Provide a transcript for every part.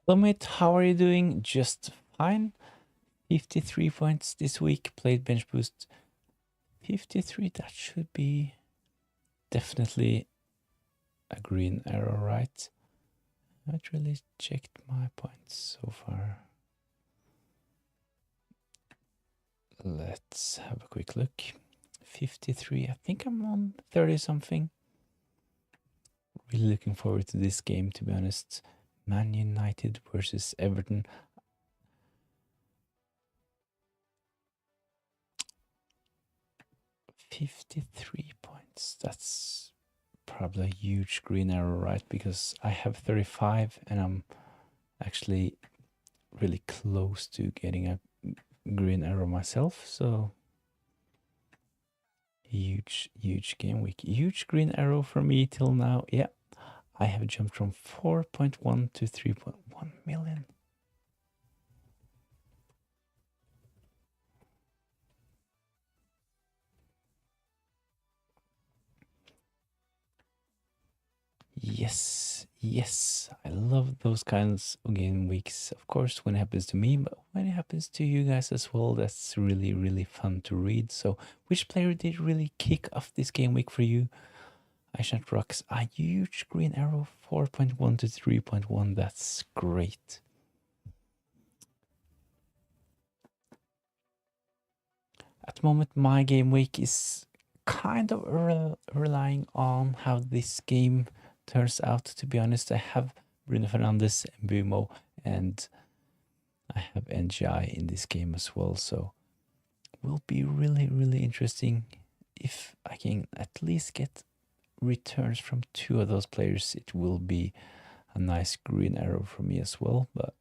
Plummet, how are you doing? Just fine. 53 points this week. Played bench boost 53. That should be definitely a green arrow, right? I haven't really checked my points so far. Let's have a quick look. 53. I think I'm on 30 something. Really looking forward to this game, to be honest. Man United versus Everton. $53 points. That's probably a huge green arrow, right? Because I have 35 and I'm actually really close to getting a green arrow myself. So huge game week. Huge green arrow for me till now. Yeah, I have jumped from 4.1 to 3.1 million. Yes, I love those kinds of game weeks. Of course, when it happens to me, but when it happens to you guys as well, that's really fun to read. So, which player did really kick off this game week for you? Aishant rocks a huge green arrow, 4.1 to 3.1. That's great. At the moment, my game week is kind of relying on how this game turns out. To be honest, I have Bruno Fernandes and Bumo, and I have NGI in this game as well. So will be really interesting. If I can at least get returns from two of those players, it will be a nice green arrow for me as well. But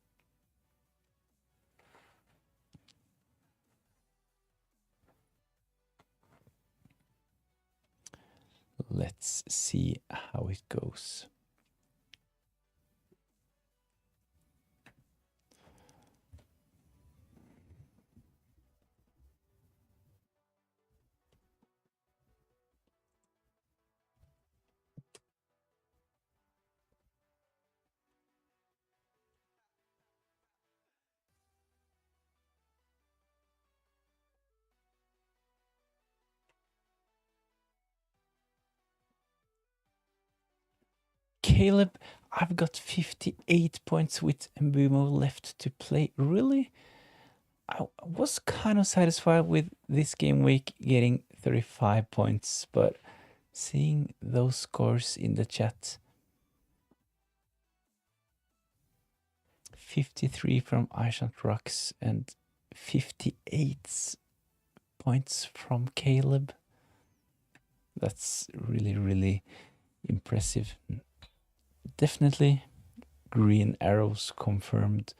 let's see how it goes. Caleb, I've got 58 points with Mbumo left to play. Really? I was kind of satisfied with this game week getting 35 points, but seeing those scores in the chat, 53 from Aishant Rux and 58 points from Caleb. That's really impressive. Definitely green arrows confirmed.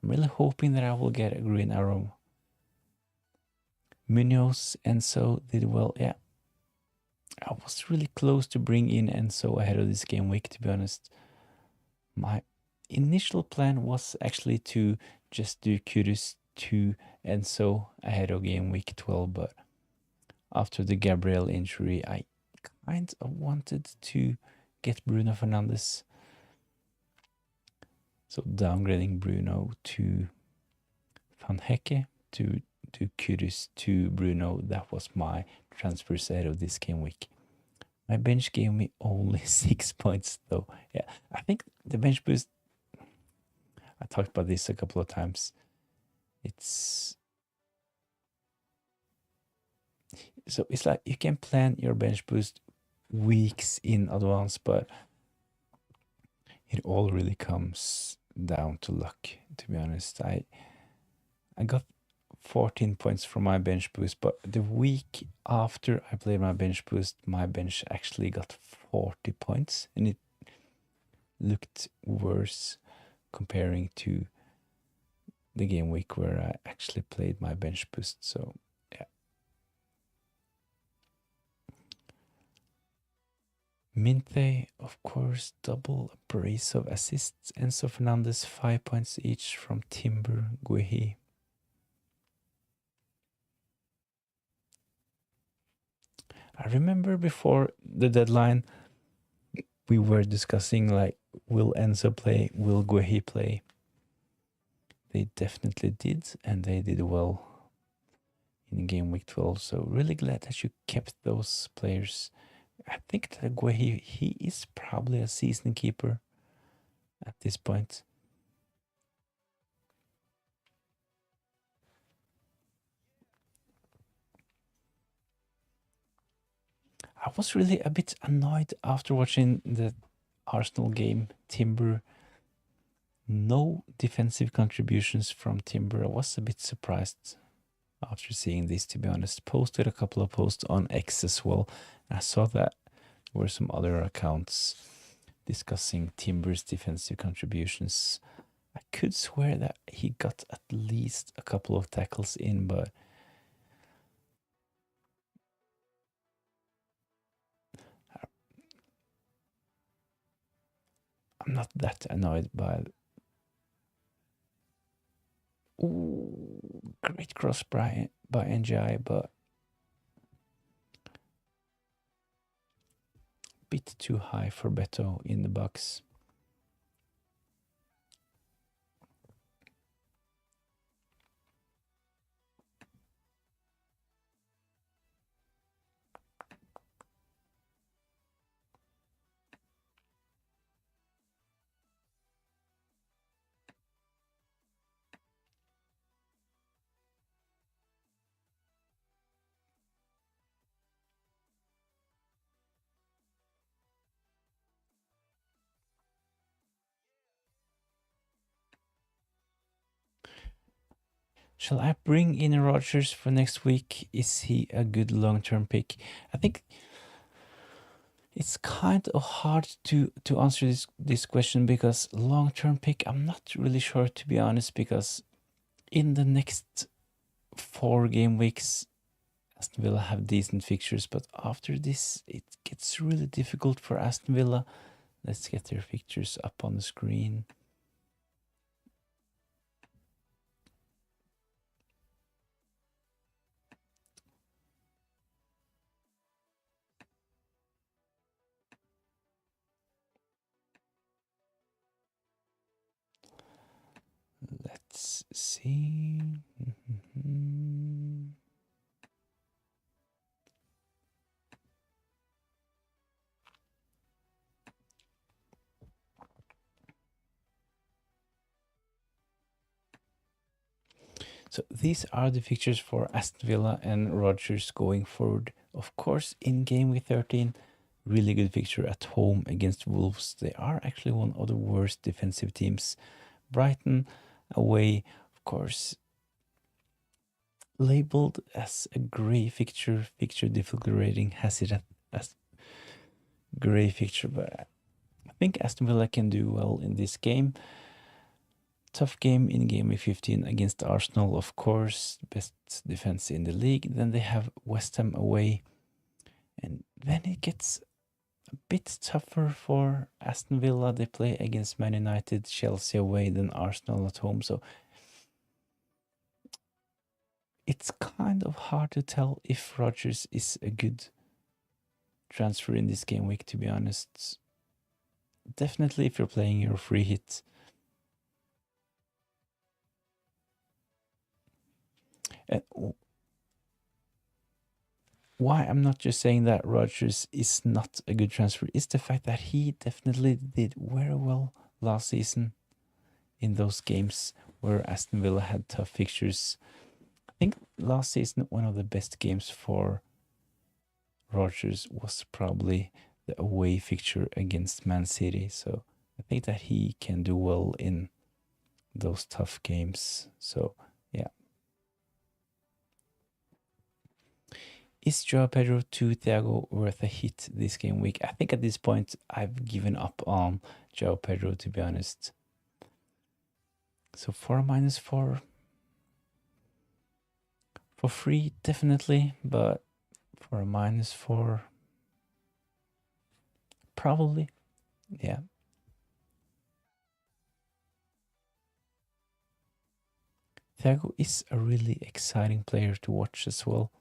I'm really hoping that I will get a green arrow. Munoz, Enzo did well. Yeah, I was really close to bring in Enzo ahead of this game week, to be honest. My initial plan was actually to just do Kudus to Enzo ahead of game week 12, but after the Gabriel injury, I kind of wanted to get Bruno Fernandes. So downgrading Bruno to Van Hecke to Kudus to Bruno. That was my transfers ahead of this game week. My bench gave me only 6 points though. Yeah, I think the bench boost, I talked about this a couple of times. It's like you can plan your bench boost weeks in advance, but it all really comes down to luck, to be honest. I got 14 points from my bench boost, but the week after I played my bench boost, my bench actually got 40 points, and it looked worse comparing to the game week where I actually played my bench boost. So yeah. Minthe, of course, double brace of assists. Enzo Fernandez, 5 points each from Timber Guehi. I remember before the deadline, we were discussing like, will Enzo play? Will Guehi play? They definitely did, and they did well in game week 12. So really glad that you kept those players. I think that he is probably a season keeper at this point. I was really a bit annoyed after watching the Arsenal game. Timber, no defensive contributions from Timber. I was a bit surprised after seeing this, to be honest. Posted a couple of posts on X as well. I saw that there were some other accounts discussing Timber's defensive contributions. I could swear that he got at least a couple of tackles in, but I'm not that annoyed by it. Ooh, great cross by NGI, but bit too high for Beto in the box. Shall I bring in Rogers for next week? Is he a good long-term pick? I think it's kind of hard to answer this question because long-term pick, I'm not really sure, to be honest, because in the next 4 game weeks, Aston Villa have decent fixtures, but after this, it gets really difficult for Aston Villa. Let's get their fixtures up on the screen. Let's see. So these are the fixtures for Aston Villa and Rodgers going forward. Of course, in game week 13, really good fixture at home against Wolves. They are actually one of the worst defensive teams. Brighton away, of course, labeled as a grey fixture. Fixture difficulty rating has it as grey fixture, but I think Aston Villa can do well in this game. Tough game in game week 15 against Arsenal, of course, best defense in the league. Then they have West Ham away, and then it gets a bit tougher for Aston Villa. They play against Man United, Chelsea away, then Arsenal at home. So it's kind of hard to tell if Rodgers is a good transfer in this game week, to be honest. Definitely if you're playing your free hit. And why I'm not just saying that Rodgers is not a good transfer is the fact that he definitely did very well last season in those games where Aston Villa had tough fixtures. I think last season one of the best games for Rodgers was probably the away fixture against Man City. So I think that he can do well in those tough games. So yeah. Is Joao Pedro to Thiago worth a hit this game week? I think at this point I've given up on Joao Pedro, to be honest. So 4 -4 for free, definitely, but for a -4, probably, yeah. Thiago is a really exciting player to watch as well.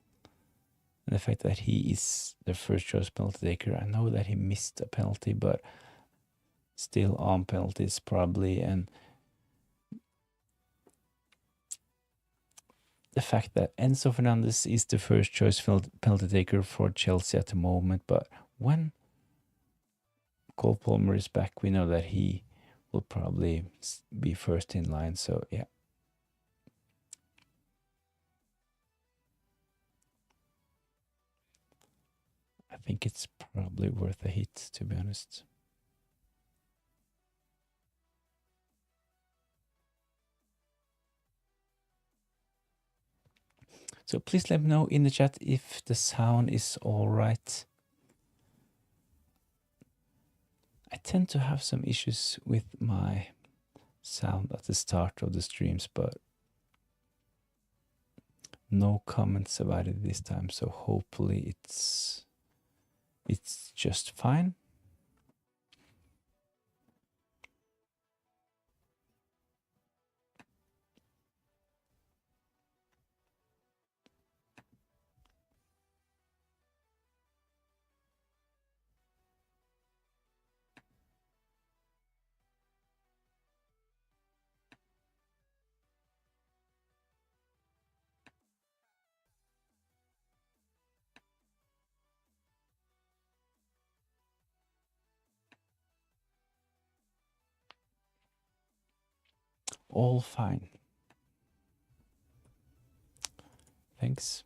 And the fact that he is the first choice penalty taker, I know that he missed a penalty, but still on penalties probably. And the fact that Enzo Fernandez is the first choice penalty taker for Chelsea at the moment, but when Cole Palmer is back, we know that he will probably be first in line. So yeah. I think it's probably worth a hit, to be honest. So please let me know in the chat if the sound is all right. I tend to have some issues with my sound at the start of the streams, but no comments about it this time, so hopefully it's just fine. All fine. Thanks.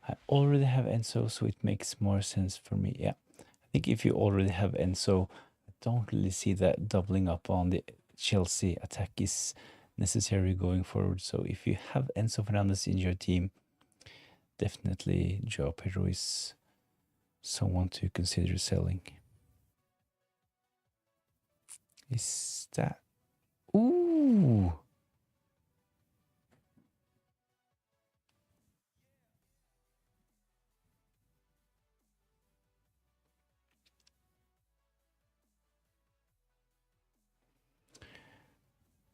I already have Enzo, so it makes more sense for me. Yeah, I think if you already have Enzo, I don't really see that doubling up on the Chelsea attack is necessary going forward. So if you have Enzo Fernandez in your team, definitely Joao Pedro is someone to consider selling. Is that... Ooh!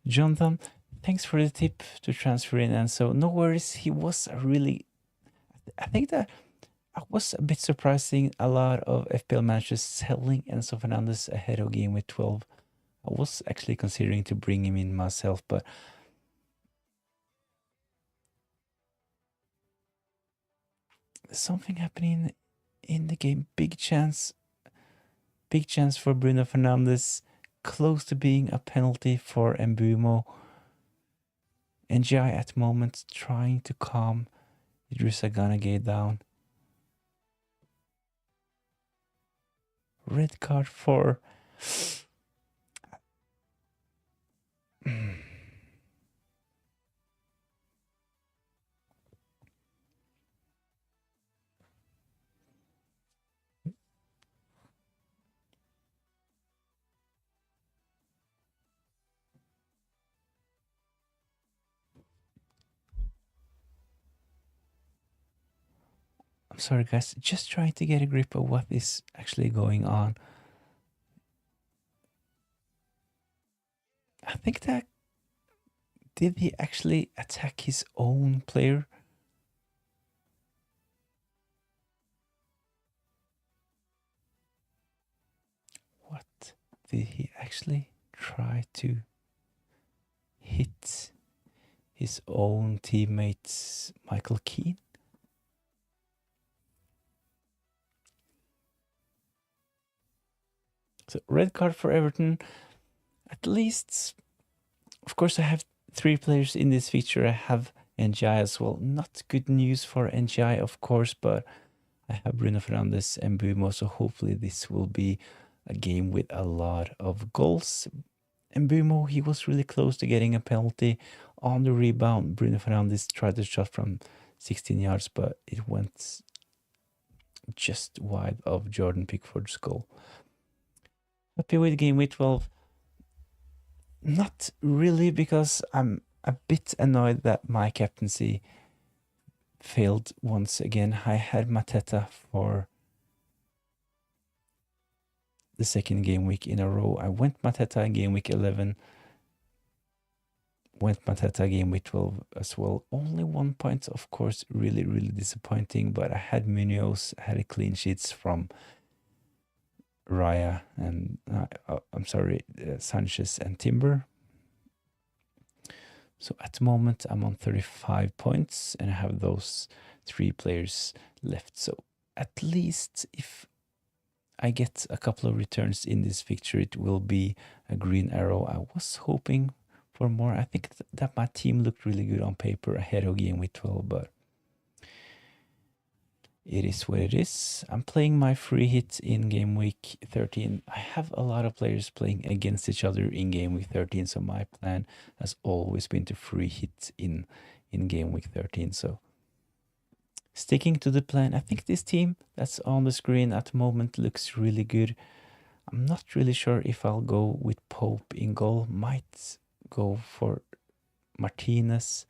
Jonathan, thanks for the tip to transfer in Enzo. No worries, he was a really... I think that I was a bit surprising a lot of FPL managers selling Enzo Fernandez ahead of game week 12. I was actually considering to bring him in myself, but there's something happening in the game. Big chance for Bruno Fernandes, close to being a penalty for Mbumo. NGI at the moment trying to calm Idrissa Ganagay down. Red card for... I'm sorry guys, just trying to get a grip of what is actually going on. I think that... Did he actually attack his own player? What? Did he actually try to hit his own teammate Michael Keane? So red card for Everton. At least, of course, I have 3 players in this feature. I have NGI as well. Not good news for NGI, of course, but I have Bruno Fernandes and Mbumo, so hopefully this will be a game with a lot of goals. Mbumo, he was really close to getting a penalty on the rebound. Bruno Fernandes tried to shot from 16 yards, but it went just wide of Jordan Pickford's goal. Happy with game week 12? Not really, because I'm a bit annoyed that my captaincy failed once again. I had Mateta for the second game week in a row. I went Mateta in game week 11. went Mateta game with 12 as well. Only 1 point, of course, really, really disappointing. But I had Munoz, I had a clean sheets from Raya and I'm sorry, Sanchez and Timber. So at the moment, I'm on 35 points and I have those 3 players left. So at least if I get a couple of returns in this fixture, it will be a green arrow. I was hoping for more. I think that my team looked really good on paper ahead of game week 12, but it is what it is. I'm playing my free hit in game week 13. I have a lot of players playing against each other in game week 13, so my plan has always been to free hit in game week 13. So sticking to the plan, I think this team that's on the screen at the moment looks really good. I'm not really sure if I'll go with Pope in goal. Might go for Martinez.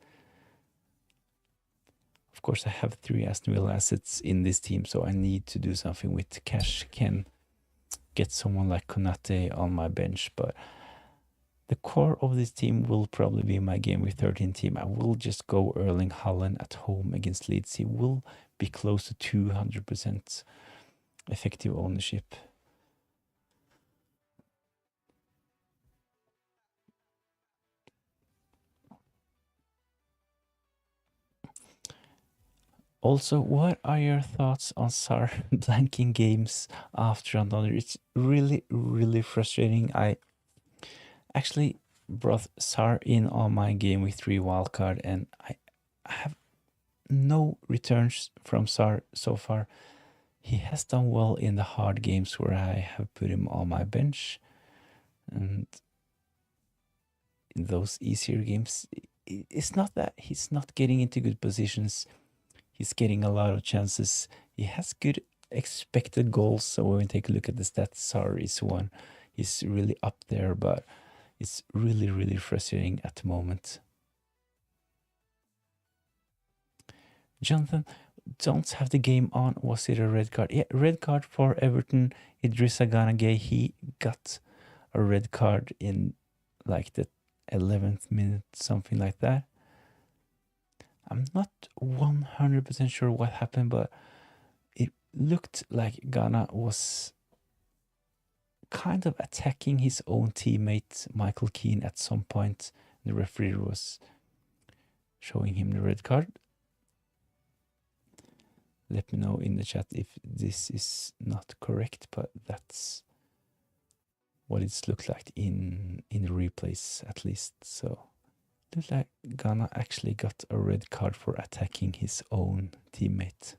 Of course, I have 3 Aston Villa assets in this team, so I need to do something with cash. Can get someone like Konate on my bench, but the core of this team will probably be my game with 13 team. I will just go Erling Haaland at home against Leeds. He will be close to 200% effective ownership. Also, what are your thoughts on Sar blanking games after another? It's really, really frustrating. I actually brought Sar in on my game with 3 wildcard, and I have no returns from Sar so far. He has done well in the hard games where I have put him on my bench, and in those easier games, it's not that he's not getting into good positions. He's getting a lot of chances. He has good expected goals. So when we take a look at the stats, Sar is one. He's really up there, but it's really, really frustrating at the moment. Jonathan, don't have the game on. Was it a red card? Yeah, red card for Everton. Idrissa Gana Gueye, he got a red card in like the 11th minute, something like that. I'm not 100% sure what happened, but it looked like Ghana was kind of attacking his own teammate, Michael Keane, at some point. The referee was showing him the red card. Let me know in the chat if this is not correct, but that's what it's looked like in replays at least. So looks like Ghana actually got a red card for attacking his own teammate.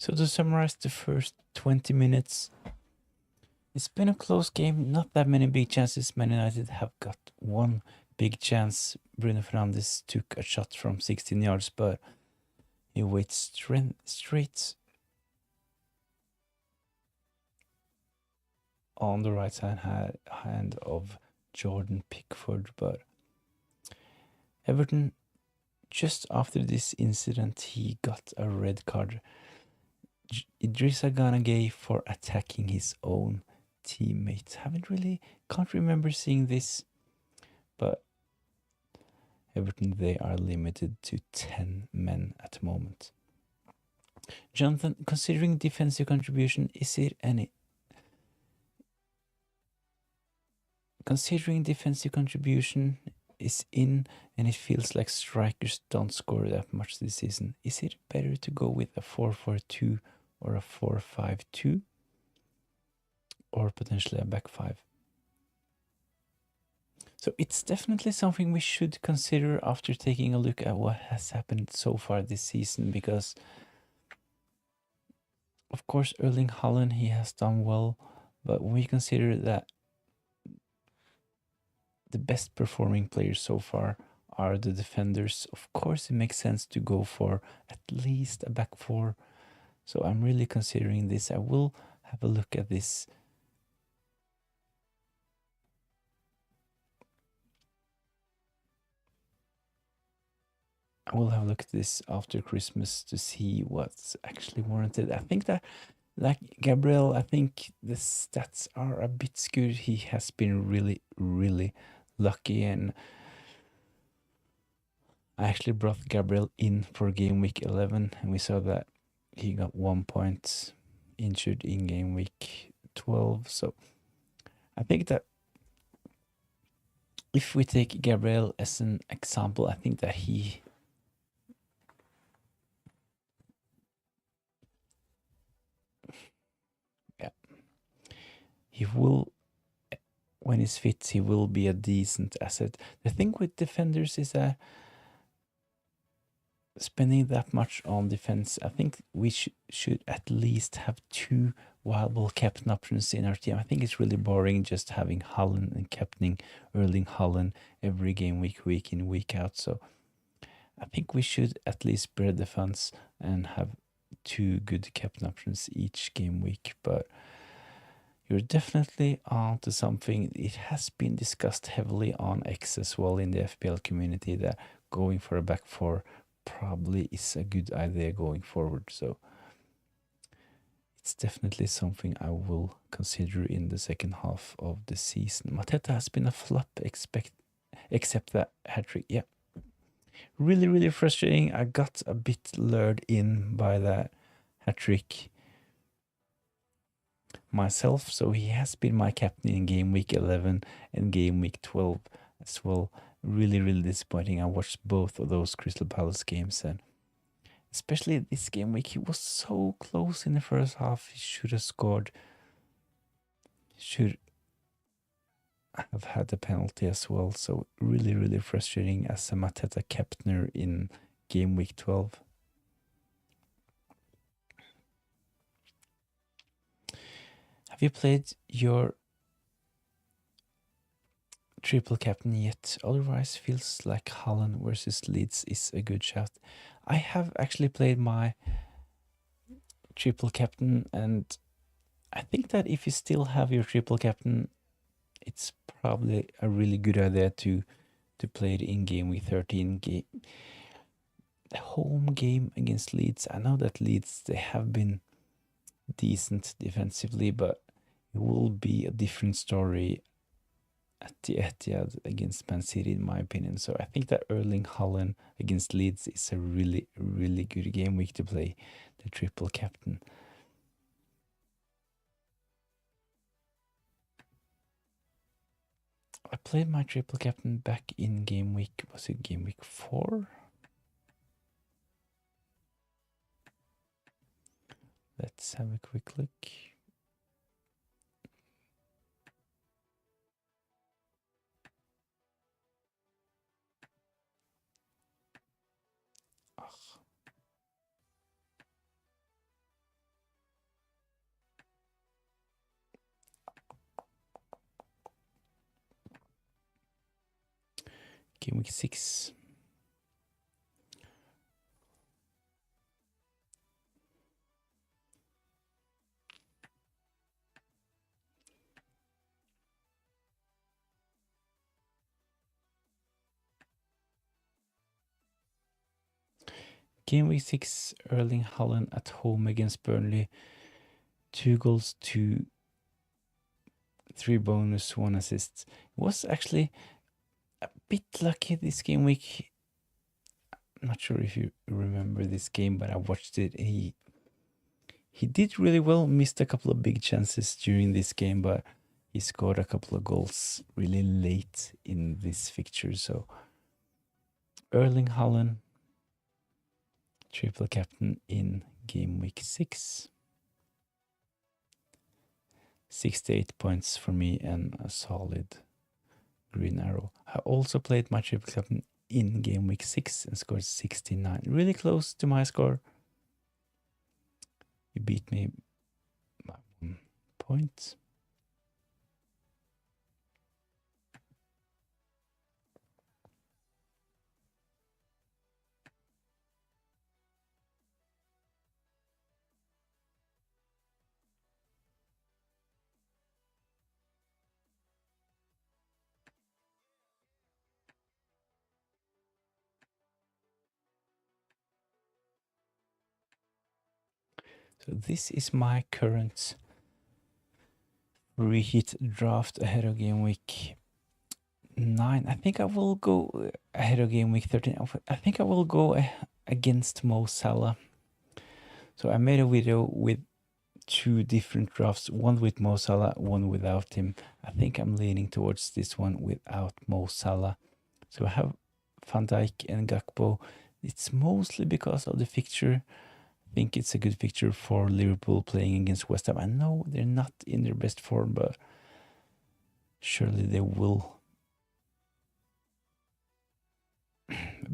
So to summarize the first 20 minutes, it's been a close game, not that many big chances. Man United have got one big chance. Bruno Fernandes took a shot from 16 yards, but he went straight on the right hand of Jordan Pickford. But Everton, just after this incident, he got a red card. Idrissa Gana Gueye for attacking his own teammate. Can't remember seeing this, but Everton, they are limited to 10 men at the moment. Jonathan, considering defensive contribution, is there any? Considering defensive contribution is in, and it feels like strikers don't score that much this season, is it better to go with a 4-4-2 or a 4-5-2? Or potentially a back five? So it's definitely something we should consider after taking a look at what has happened so far this season, because of course Erling Haaland, he has done well, but when we consider that the best performing players so far are the defenders, of course it makes sense to go for at least a back four. So I'm really considering this. I will have a look at this. I will have a look at this after Christmas to see what's actually warranted. I think that, like Gabriel, I think the stats are a bit skewed. He has been really, really lucky, and I actually brought Gabriel in for game week 11, and we saw that he got 1 point injured in game week 12. So I think that if we take Gabriel as an example, I think that he will, when he's fit, he will be a decent asset. The thing with defenders is that spending that much on defense, I think we should at least have two viable captain options in our team. I think it's really boring just having Haaland and captaining Erling Haaland every game week in, week out. So I think we should at least spread the funds and have two good captain options each game week. But you're definitely onto something. It has been discussed heavily on X as well in the FPL community that going for a back four probably is a good idea going forward. So it's definitely something I will consider in the second half of the season. Mateta has been a flop, except that hat-trick. Yeah, really, really frustrating. I got a bit lured in by that hat-trick myself. So he has been my captain in game week 11 and game week 12 as well. Really, really disappointing. I watched both of those Crystal Palace games, and especially this game week, he was so close in the first half. He should have scored. Should have had the penalty as well. So really, really frustrating as a Mateta captainer in game week 12. Have you played your triple captain yet? Otherwise, feels like Haaland versus Leeds is a good shot. I have actually played my triple captain, and I think that if you still have your triple captain, it's probably a really good idea to play it in game week 13. The home game against Leeds. I know that Leeds, they have been decent defensively, but it will be a different story at the Etihad against Man City, in my opinion. So I think that Erling Haaland against Leeds is a really, really good game week to play the triple captain. I played my triple captain back in game week, was it game week 4? Let's have a quick look. Game week 6. Game week 6, Erling Haaland at home against Burnley. 2 goals, 3 bonus, 1 assist. Was actually a bit lucky this game week. I'm not sure if you remember this game, but I watched it. He did really well, missed a couple of big chances during this game, but he scored a couple of goals really late in this fixture. So Erling Haaland, triple captain in game week 6. 68 points for me and a solid green arrow. I also played my triple captain in game week 6 and scored 69. Really close to my score. You beat me by 1 point. So this is my current free hit draft ahead of game week 9. I think I will go ahead of game week 13. I think I will go against Mo Salah. So I made a video with 2 different drafts, one with Mo Salah, one without him. I think I'm leaning towards this one without Mo Salah. So I have Van Dijk and Gakpo. It's mostly because of the fixture. I think it's a good fixture for Liverpool playing against West Ham. I know they're not in their best form, but surely they will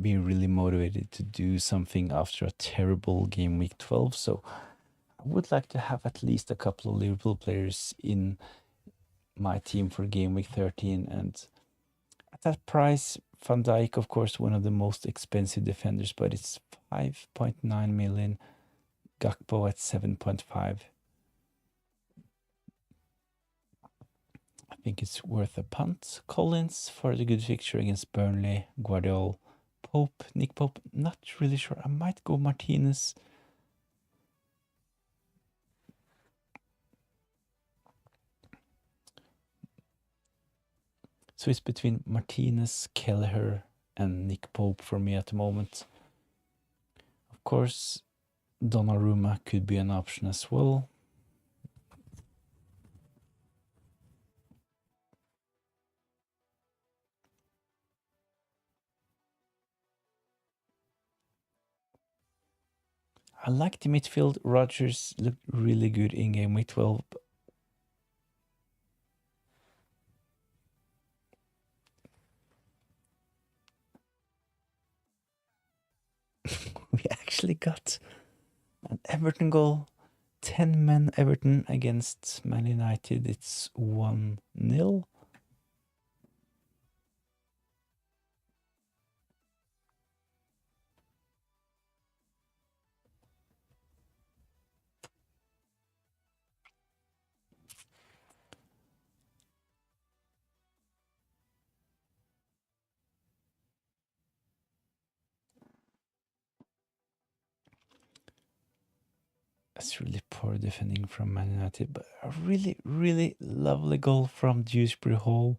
be really motivated to do something after a terrible game week 12. So I would like to have at least a couple of Liverpool players in my team for game week 13. And at that price, Van Dijk, of course, one of the most expensive defenders, but it's 5.9 million. Gakpo at 7.5. I think it's worth a punt. Collins for the good fixture against Burnley. Guardiola, Pope, Nick Pope, not really sure. I might go Martinez. So it's between Martinez, Kelleher, and Nick Pope for me at the moment. Of course, Donnarumma could be an option as well. I like the midfield. Rodgers looked really good in game week 12. We actually got an Everton goal. 10 men Everton against Man United. It's 1-0. That's really poor defending from Man United, but a really, really lovely goal from Dewsbury Hall.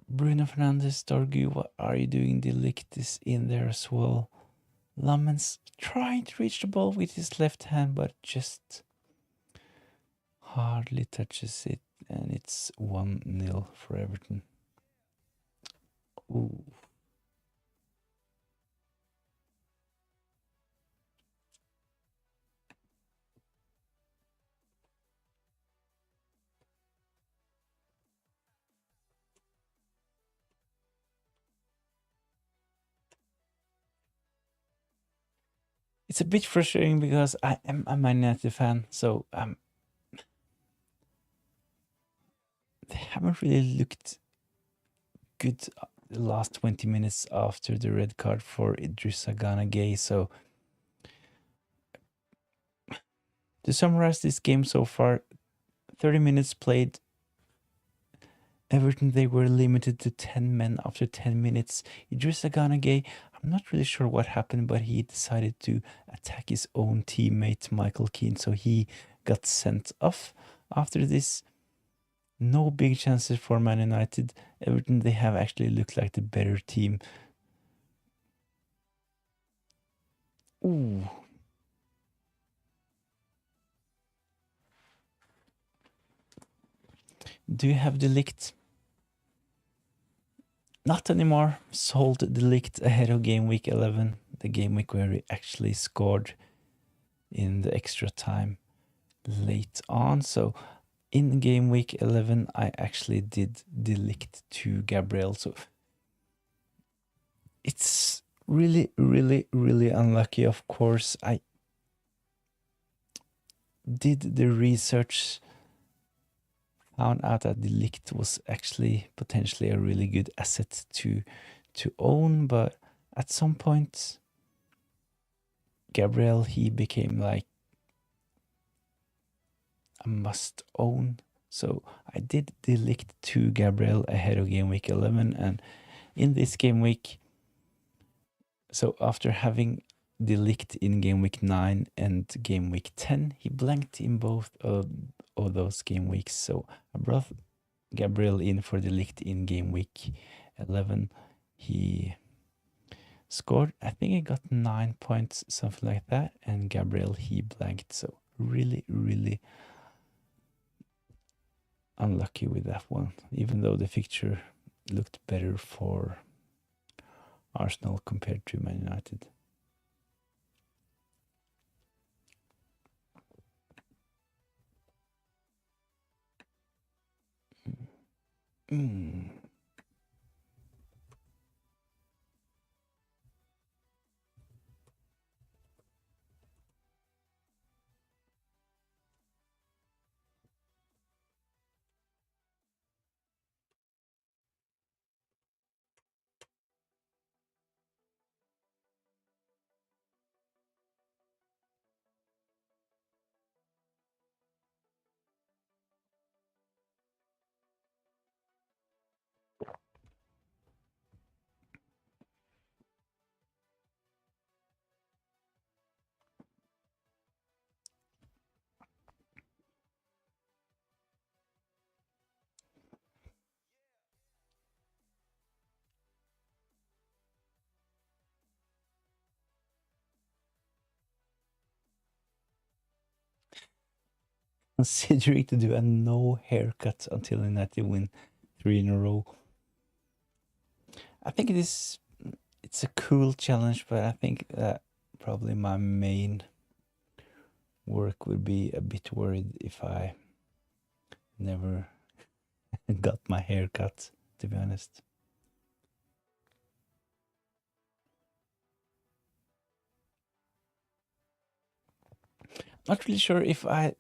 Bruno Fernandes, Dorgu, what are you doing? De Ligt is in there as well. Lammens trying to reach the ball with his left hand, but just hardly touches it, and it's 1-0 for Everton. Ooh. It's a bit frustrating because I am a Man United fan, so they haven't really looked good the last 20 minutes after the red card for Idrissa Gana Gueye. So to summarize this game so far, 30 minutes played. Everton, they were limited to 10 men after 10 minutes. Idrissa Gana Gueye, I'm not really sure what happened, but he decided to attack his own teammate Michael Keane, so he got sent off. After this, no big chances for Man United. Everton, they have actually looked like the better team. Ooh. Do you have De Ligt? Not anymore. Sold De Ligt ahead of game week 11, the game week where he actually scored in the extra time late on. So in game week 11, I actually did De Ligt to Gabriel. So it's really, really, really unlucky. Of course, I did the research, found out that De Ligt was actually potentially a really good asset to own, but at some point, Gabriel, he became like a must own. So I did De Ligt to Gabriel ahead of game week 11, and in this game week, so after having De Ligt in game week 9 and game week 10, he blanked in both of those game weeks. So I brought Gabriel in for De Ligt in game week 11. He scored, I think he got 9 points, something like that, and Gabriel, he blanked. So really, really unlucky with that one, even though the fixture looked better for Arsenal compared to Man United. Considering to do a no haircut until United win 3 in a row. I think it's a cool challenge, but I think that probably my main work would be a bit worried if I never got my hair cut, to be honest. Not really sure if I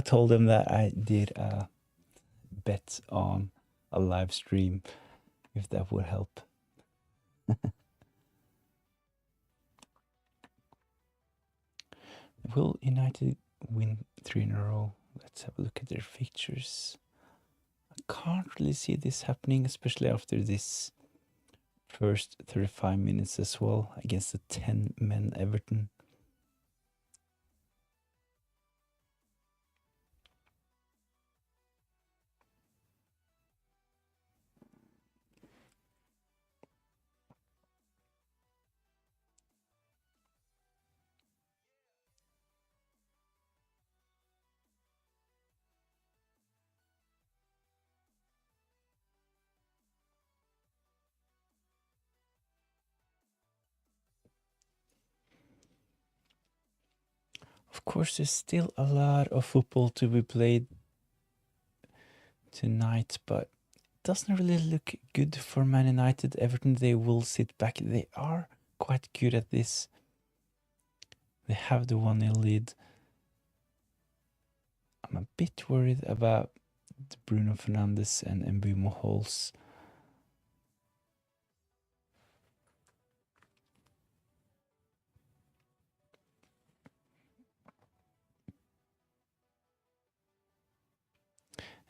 told them that I did a bet on a live stream, if that would help. Will United win 3 in a row? Let's have a look at their fixtures. I can't really see this happening, especially after this first 35 minutes as well against the 10 men Everton. Of course, there's still a lot of football to be played tonight, but it doesn't really look good for Man United. Everton, they will sit back. They are quite good at this. They have the 1-0 lead. I'm a bit worried about the Bruno Fernandes and Mbumo holes.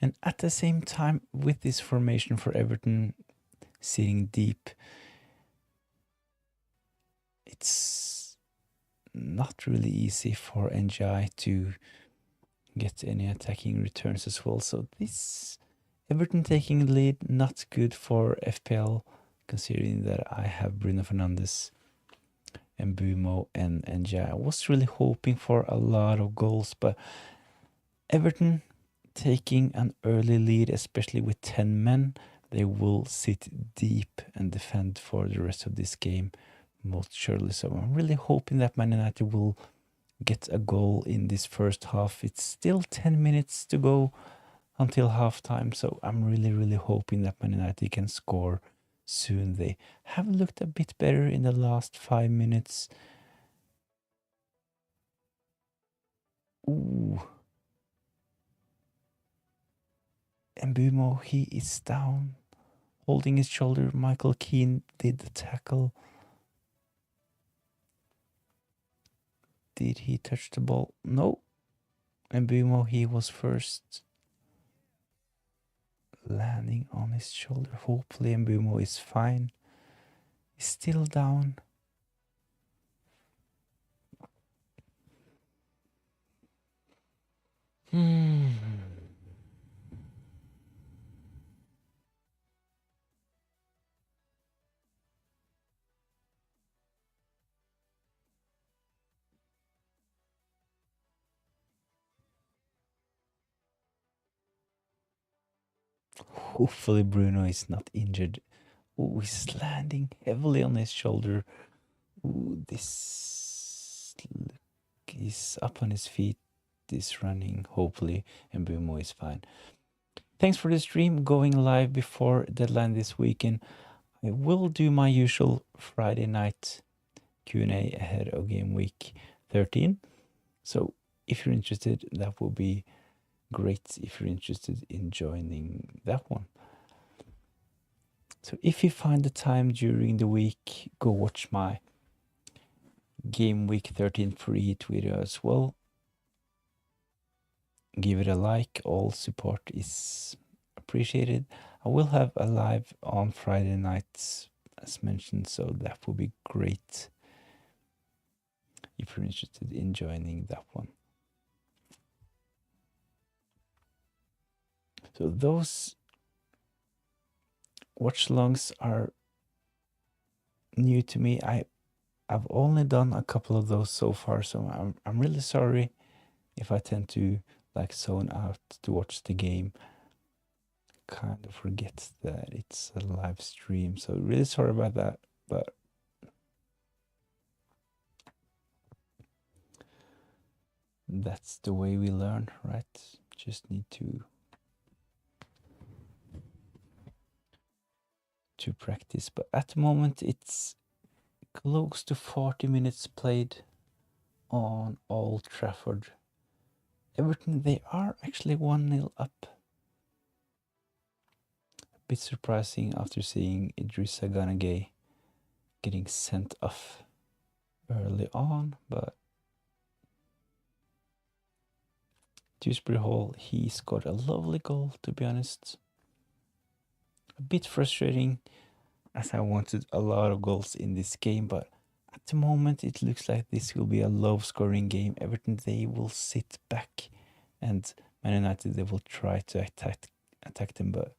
And at the same time, with this formation for Everton sitting deep, it's not really easy for NGI to get any attacking returns as well. So this Everton taking the lead, not good for FPL, considering that I have Bruno Fernandes and Bumo and NGI. I was really hoping for a lot of goals, but Everton taking an early lead, especially with 10 men, they will sit deep and defend for the rest of this game, most surely. So I'm really hoping that Man United will get a goal in this first half. It's still 10 minutes to go until halftime, so I'm really hoping that Man United can score soon. They have looked a bit better in the last 5 minutes. Ooh. Mbumo, he is down, holding his shoulder. Michael Keane did the tackle. Did he touch the ball? No. Mbumo, he was first. Landing on his shoulder. Hopefully Mbumo is fine. He's still down. Hopefully Bruno is not injured. Ooh, he's landing heavily on his shoulder. Ooh, this look, he's up on his feet. Is running. Hopefully Mbumo is fine. Thanks for the stream, going live before deadline this weekend. I will do my usual Friday night Q&A ahead of game week 13. So if you're interested, that will be great if you're interested in joining that one. So if you find the time during the week, go watch my game week 13 free hit video as well. Give it a like. All support is appreciated. I will have a live on Friday nights as mentioned, so that would be great if you're interested in joining that one. So those watch-alongs are new to me. I've only done a couple of those so far, so I'm really sorry if I tend to like zone out to watch the game. Kind of forget that it's a live stream, so really sorry about that, but that's the way we learn, right? Just need to practice. But at the moment it's close to 40 minutes played on Old Trafford. Everton, they are actually 1-0 up. A bit surprising after seeing Idrissa Ganagay getting sent off early on, but Dewsbury Hall, he scored a lovely goal, to be honest. A bit frustrating as I wanted a lot of goals in this game, but at the moment it looks like this will be a low scoring game. Everton, they will sit back, and Man United, they will try to attack them, but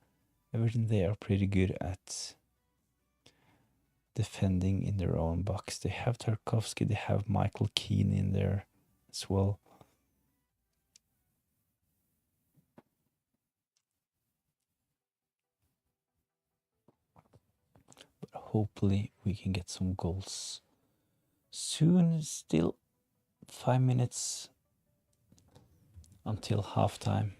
Everton, they are pretty good at defending in their own box. They have Tarkovsky, they have Michael Keane in there as well. But hopefully we can get some goals soon. Still 5 minutes until halftime.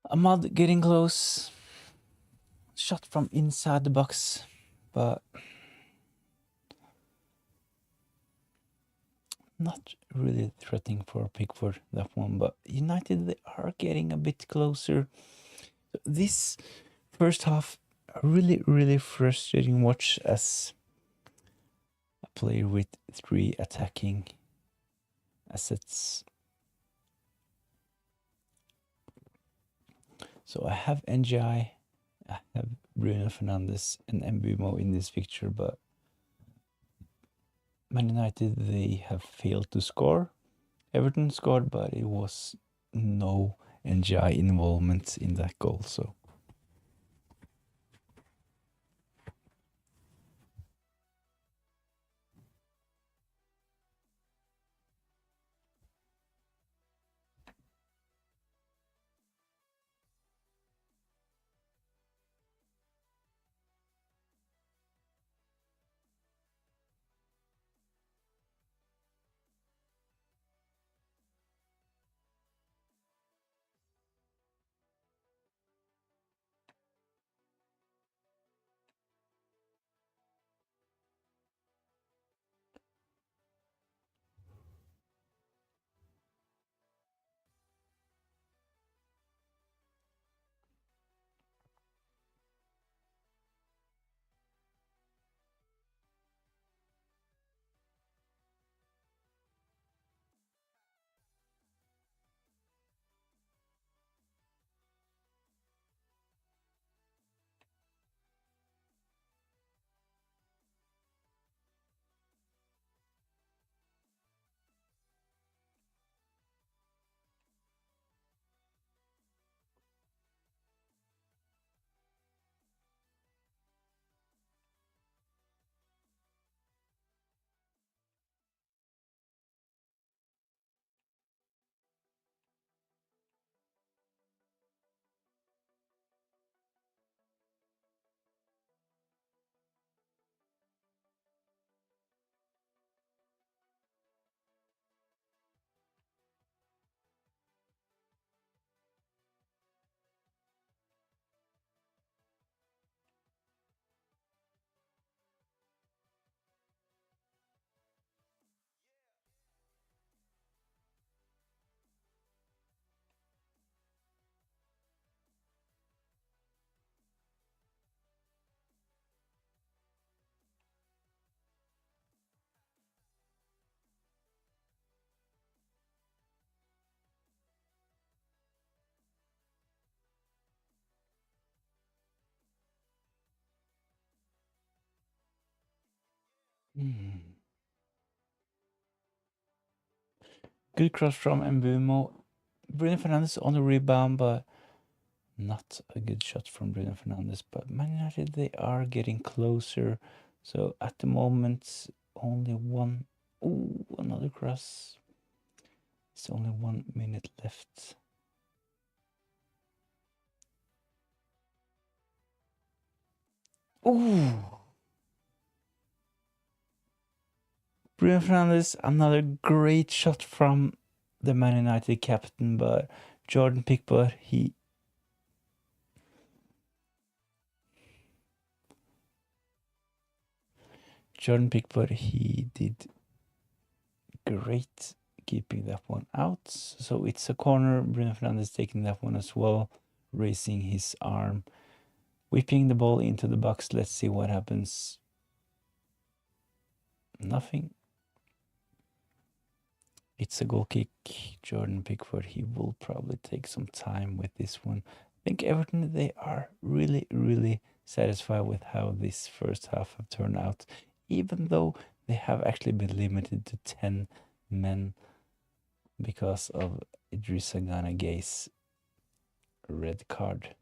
Ahmad getting close. Shot from inside the box, but not really threatening for Pickford, that one. But United, they are getting a bit closer. This first half, a really, really frustrating watch as a player with 3 attacking assets. So I have NGI, I have Bruno Fernandes and Mbeumo in this picture, but Man United, they have failed to score. Everton scored, but it was no NGI involvement in that goal, so. Good cross from Mbeumo. Bruno Fernandes on the rebound, but not a good shot from Bruno Fernandes. But Man United, they are getting closer. So at the moment, only one. Ooh, another cross. It's only 1 minute left. Ooh. Bruno Fernandes, another great shot from the Man United captain, but Jordan Pickford, he did great keeping that one out. So it's a corner. Bruno Fernandes taking that one as well, raising his arm, whipping the ball into the box. Let's see what happens. Nothing. It's a goal kick. Jordan Pickford, he will probably take some time with this one. I think Everton, they are really, really satisfied with how this first half have turned out, even though they have actually been limited to 10 men because of Idrissa Gana Gay's red card.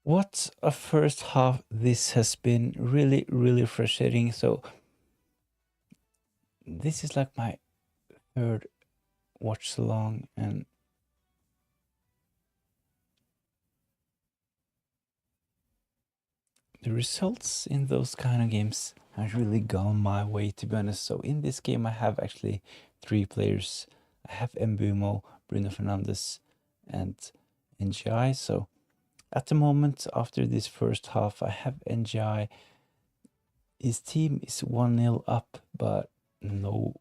What a first half this has been. Really, really frustrating. So this is like my third watch along, and the results in those kind of games have really gone my way, to be honest. So in this game, I have actually 3 players. I have Mbumo, Bruno Fernandes, and NGI. So at the moment, after this first half, I have NGI. His team is 1-0 up, but no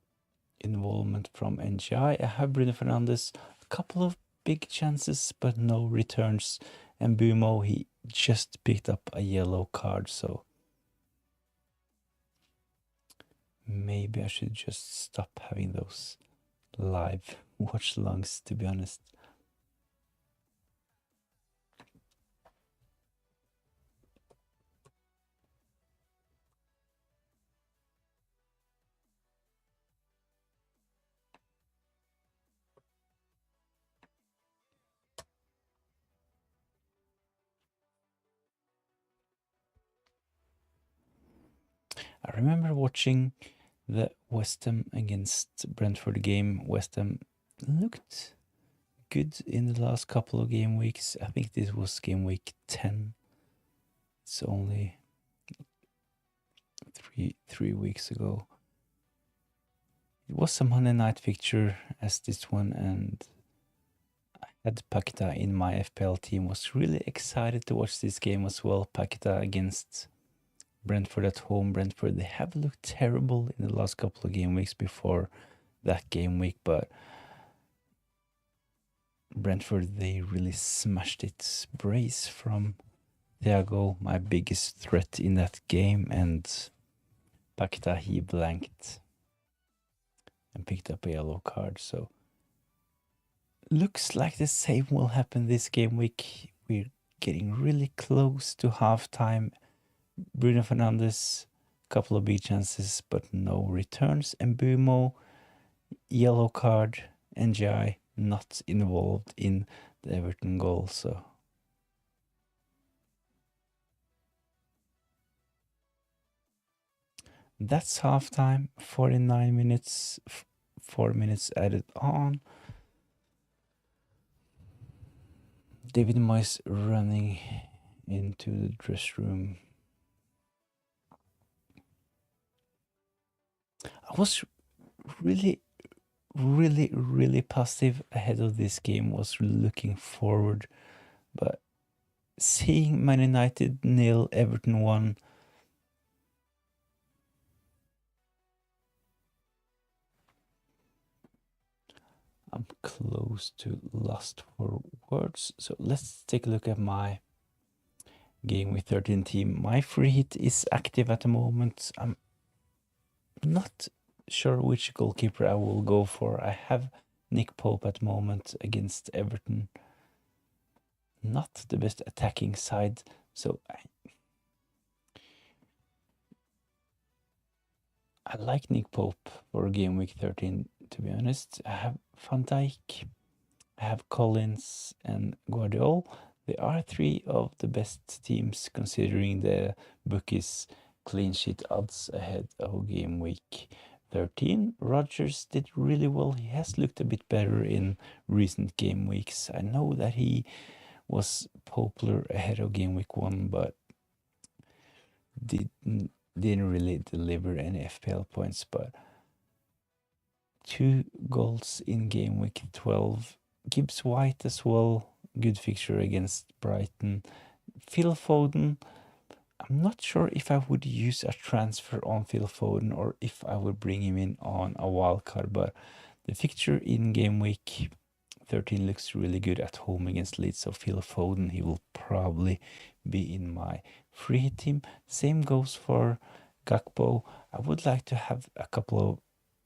involvement from NGI. I have Bruno Fernandes, a couple of big chances, but no returns. And Bumo, he just picked up a yellow card, so maybe I should just stop having those live watch alongs, to be honest. I remember watching the West Ham against Brentford game. West Ham looked good in the last couple of game weeks. I think this was game week 10. It's only three weeks ago. It was a Monday night fixture as this one, and I had Paqueta in my FPL team. Was really excited to watch this game as well. Paqueta against Brentford at home. Brentford, they have looked terrible in the last couple of game weeks before that game week, but Brentford, they really smashed it. Brace from Thiago, my biggest threat in that game, and Paqueta, he blanked and picked up a yellow card. So looks like the same will happen this game week. We're getting really close to halftime. Bruno Fernandes, couple of big chances, but no returns. And Bumo, yellow card. NGI, not involved in the Everton goal. So that's halftime. 49 minutes, 4 minutes added on. David Moyes running into the dress room. I was really positive ahead of this game, was looking forward, but seeing Man United 0, Everton 1, I'm close to lost for words. So let's take a look at my game with 13 team. My free hit is active at the moment. I'm not sure which goalkeeper I will go for. I have Nick Pope at the moment against Everton. Not the best attacking side, so I like Nick Pope for game week 13, to be honest. I have Van Dijk, I have Collins and Guardiola. They are 3 of the best teams considering the bookies clean sheet odds ahead of game week 13. Rodgers did really well. He has looked a bit better in recent game weeks. I know that he was popular ahead of game week 1, but didn't really deliver any FPL points. But 2 goals in game week 12. Gibbs White as well. Good fixture against Brighton. Phil Foden. I'm not sure if I would use a transfer on Phil Foden or if I would bring him in on a wildcard, but the fixture in game week 13 looks really good at home against Leeds. So Phil Foden, he will probably be in my free hit team. Same goes for Gakpo. I would like to have a couple of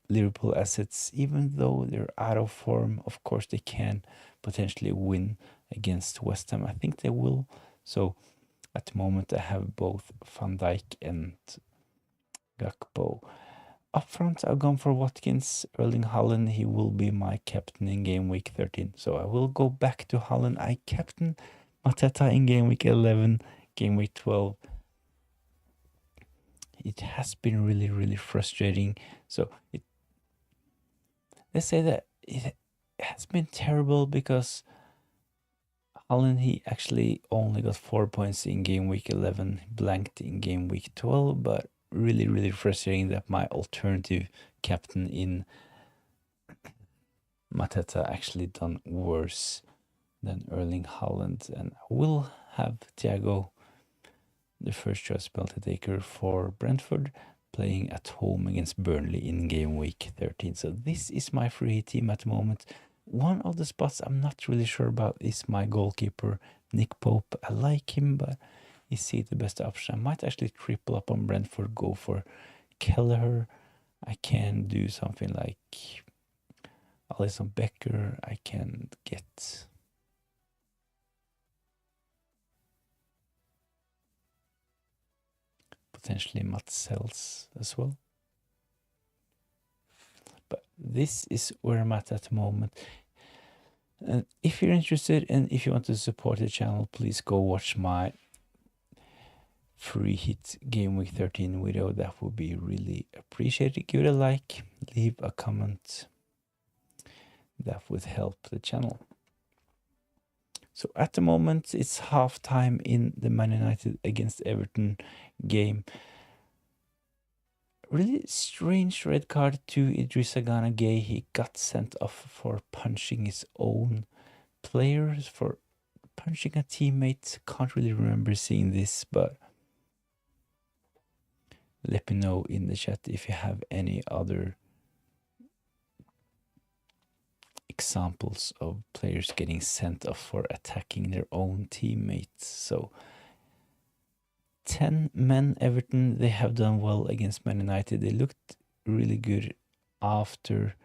Liverpool assets, even though they're out of form. Of course, they can potentially win against West Ham. I think they will. So at the moment, I have both Van Dijk and Gakpo. Up front, I've gone for Watkins. Erling Haaland, he will be my captain in game week 13. So I will go back to Haaland. I captain Mateta in game week 11, game week 12. It has been really, really frustrating. So let's say that it has been terrible because Haaland, he actually only got 4 points in game week 11, blanked in game week 12, but really, really frustrating that my alternative captain in Mateta actually done worse than Erling Haaland, and I will have Thiago, the first choice penalty taker for Brentford, playing at home against Burnley in game week 13. So this is my free hit team at the moment. One of the spots I'm not really sure about is my goalkeeper, Nick Pope. I like him, but is he the best option? I might actually triple up on Brentford, go for Kelleher. I can do something like Alisson Becker. I can get potentially Matsels as well. But this is where I'm at the moment. And if you're interested and if you want to support the channel, please go watch my free hit game week 13 video. That would be really appreciated. Give it a like, leave a comment. That would help the channel. So at the moment, it's halftime in the Man United against Everton game. Really strange red card to Idrissa Gana Gueye. He got sent off for punching his own players, for punching a teammate. Can't really remember seeing this, but let me know in the chat if you have any other examples of players getting sent off for attacking their own teammates. So 10 men Everton, they have done well against Man United. They looked really good after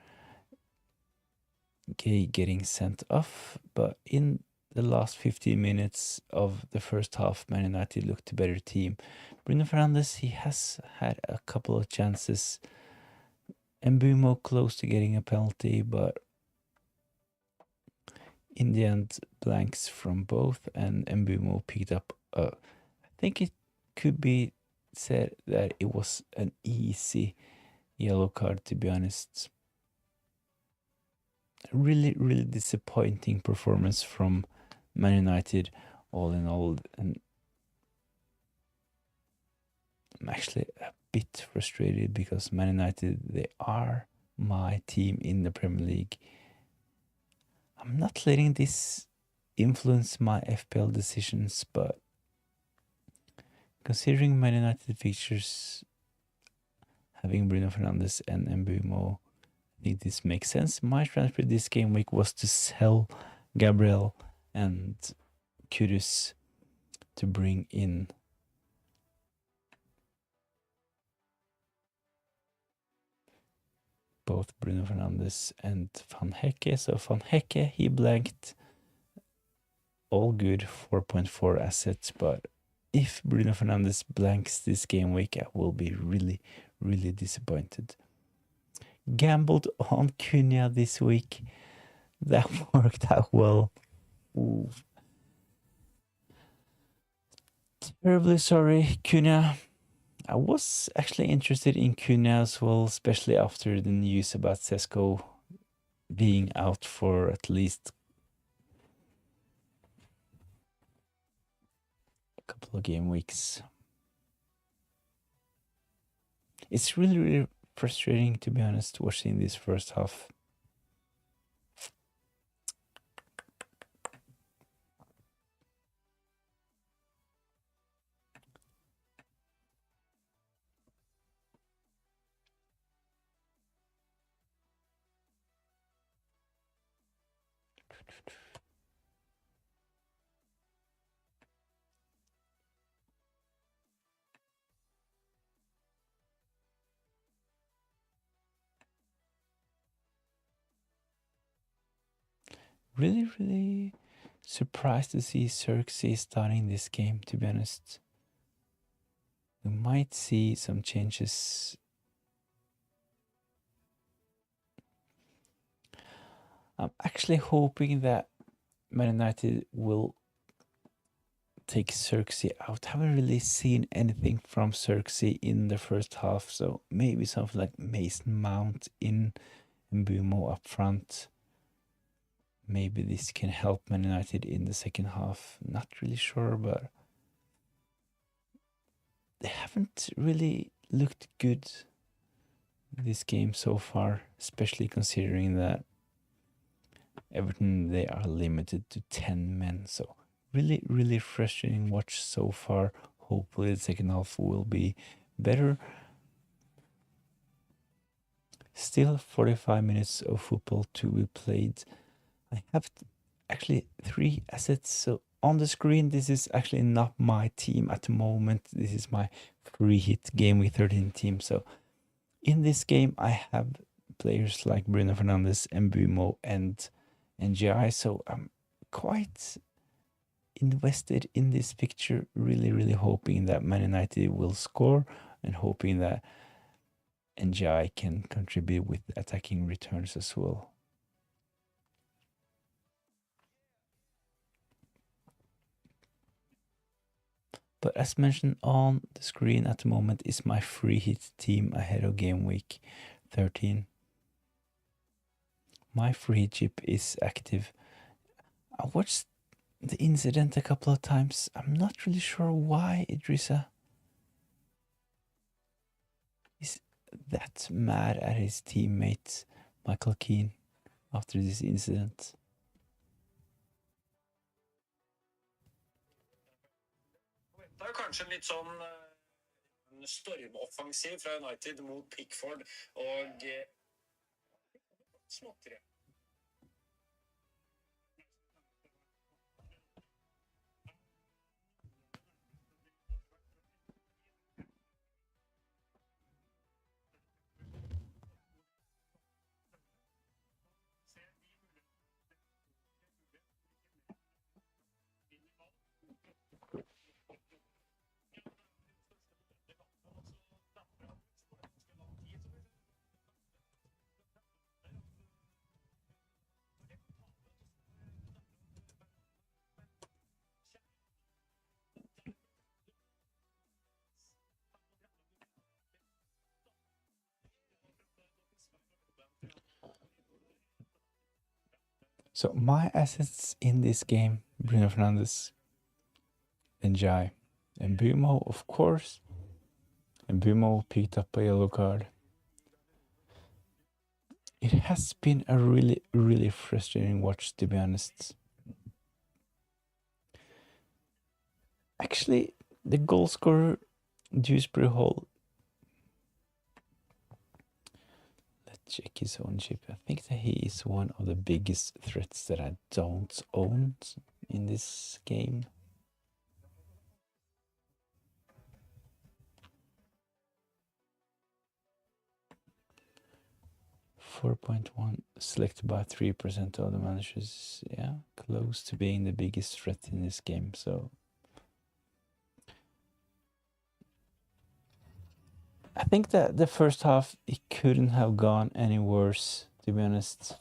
Gueye getting sent off, but in the last 15 minutes of the first half, Man United looked a better team. Bruno Fernandes, he has had a couple of chances. Mbumo close to getting a penalty, but in the end, blanks from both, and Mbumo picked up I think it could be said that it was an easy yellow card, to be honest. Really, really disappointing performance from Man United, all in all, and I'm actually a bit frustrated because Man United, they are my team in the Premier League. I'm not letting this influence my FPL decisions, but considering Man United features, having Bruno Fernandes and Mbumo, I think this makes sense. My transfer this game week was to sell Gabriel and Kudus to bring in both Bruno Fernandes and Van Hecke. So Van Hecke, he blanked. All good, 4.4 assets, but if Bruno Fernandes blanks this game week, I will be really, really disappointed. Gambled on Cunha this week. That worked out well. Ooh. Terribly sorry, Cunha. I was actually interested in Cunha as well, especially after the news about Sesko being out for at least a couple of game weeks. It's really, really frustrating, to be honest, watching this first half. Really, really surprised to see Xerxes starting this game, to be honest. We might see some changes. I'm actually hoping that Man United will take Xerxes out. Haven't really seen anything from Xerxes in the first half, so maybe something like Mason Mount in Mbumo up front. Maybe this can help Man United in the second half. Not really sure, but they haven't really looked good this game so far, especially considering that Everton, they are limited to 10 men. So really, really frustrating watch so far. Hopefully the second half will be better. Still 45 minutes of football to be played. I have actually 3 assets. So on the screen, this is actually not my team at the moment. This is my free hit Gameweek13 team. So in this game, I have players like Bruno Fernandes, Mbumo, and NGI. So I'm quite invested in this picture, really, really hoping that Man United will score and hoping that NGI can contribute with attacking returns as well. But as mentioned on the screen at the moment is my free hit team ahead of game week 13. My free hit chip is active. I watched the incident a couple of times. I'm not really sure why Idrissa is that mad at his teammate Michael Keane after this incident. Kanskje en litt sånn stormoffensiv fra United mot Pickford og småtteri. So my assets in this game, Bruno Fernandes, Njai, and Mbumo, of course. And Mbumo picked up a yellow card. It has been a really, really frustrating watch, to be honest. Actually, the goal scorer, Dewsbury Hall, let's check his ownership. I think that he is one of the biggest threats that I don't own in this game. .1 selected by 3% of the managers. Yeah, close to being the biggest threat in this game. So I think that the first half, it couldn't have gone any worse, to be honest.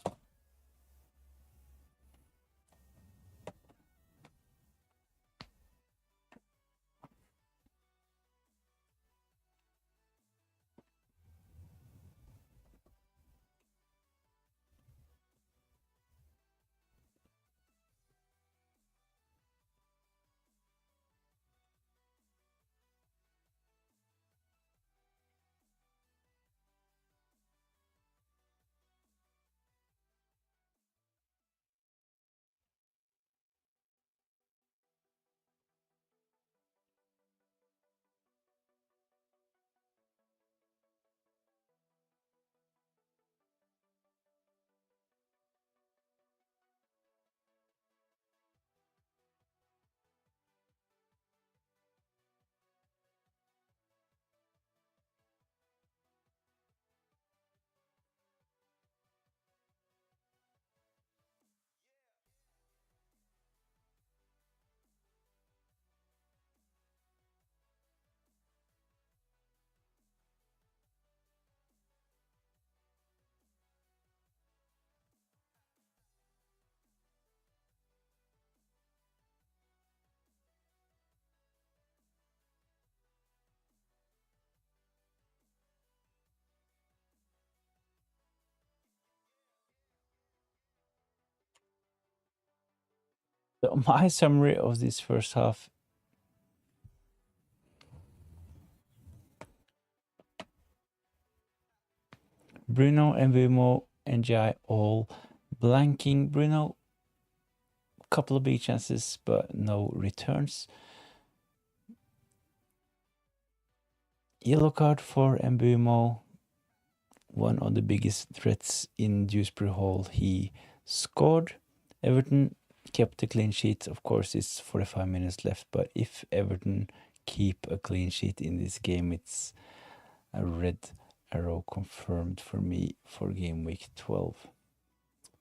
So my summary of this first half: Bruno, Mbumo, NGI all blanking. Bruno, couple of big chances, but no returns. Yellow card for Mbumo, one of the biggest threats in Dewsbury Hall. He scored. Everton kept a clean sheet. Of course, it's 45 minutes left, but if Everton keep a clean sheet in this game, it's a red arrow confirmed for me for game week 12.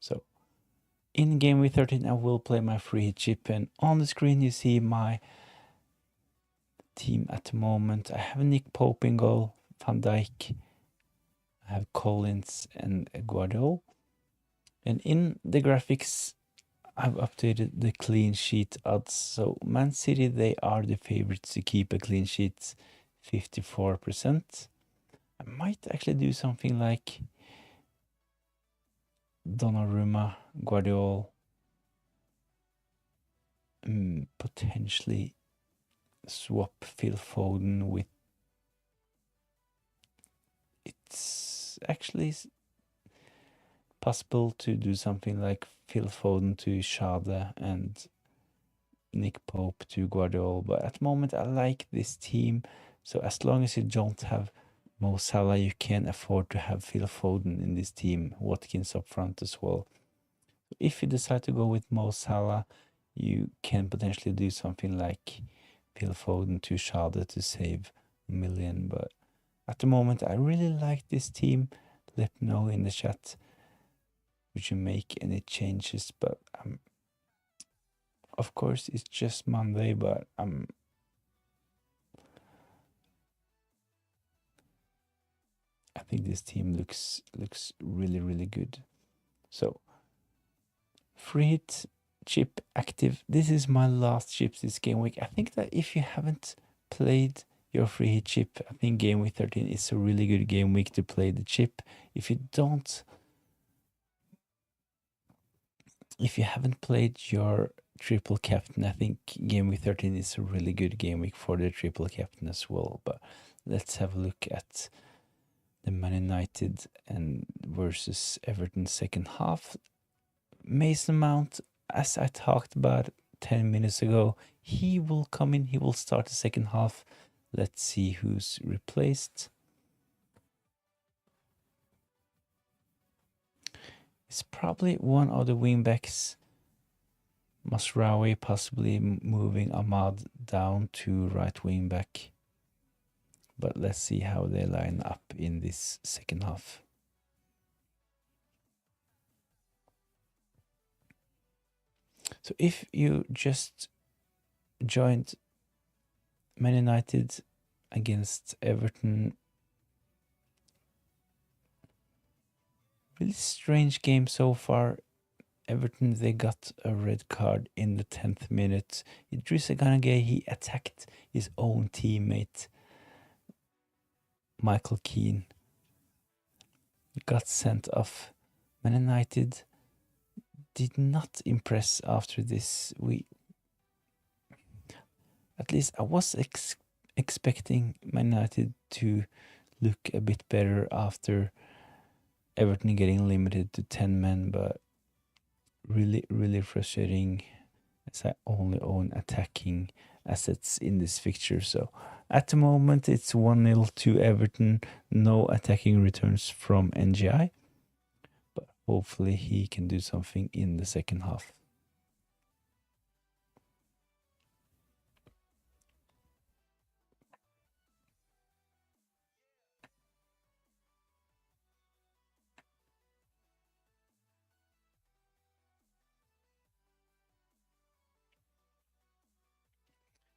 So in game week 13, I will play my free hit chip, and on the screen you see my team at the moment. I have Nick Pope in goal, Van Dijk, I have Collins and Guardiola. And in the graphics, I've updated the clean sheet odds. So Man City, they are the favorites to keep a clean sheet, 54%. I might actually do something like Donnarumma, Guardiola, potentially swap Phil Foden with... It's actually possible to do something like Phil Foden to Schade and Nick Pope to Guardiola, but at the moment I like this team. So as long as you don't have Mo Salah, you can afford to have Phil Foden in this team. Watkins up front as well. If you decide to go with Mo Salah, you can potentially do something like Phil Foden to Schade to save a million. But at the moment, I really like this team. Let me know in the chat would you make any changes. But of course, it's just Monday, but I think this team looks really, really good. So free hit chip active. This is my last chip this game week. I think that if you haven't played your free hit chip, I think game week 13 is a really good game week to play the chip. If you haven't played your triple captain, I think game week 13 is a really good game week for the triple captain as well. But let's have a look at the Man United and versus Everton second half. Mason Mount, as I talked about 10 minutes ago, he will come in, he will start the second half. Let's see who's replaced. It's probably one of the wingbacks, Masraoui, possibly moving Ahmad down to right wing back. But let's see how they line up in this second half. So if you just joined Man United against Everton, really strange game so far. Everton, they got a red card in the 10th minute. Idrissa Gana Gueye, he attacked his own teammate, Michael Keane. Got sent off. Man United did not impress after this. At least I was expecting Man United to look a bit better after Everton getting limited to 10 men, but really, really frustrating as I only own attacking assets in this fixture. So at the moment it's 1-0 to Everton, no attacking returns from NGI, but hopefully he can do something in the second half.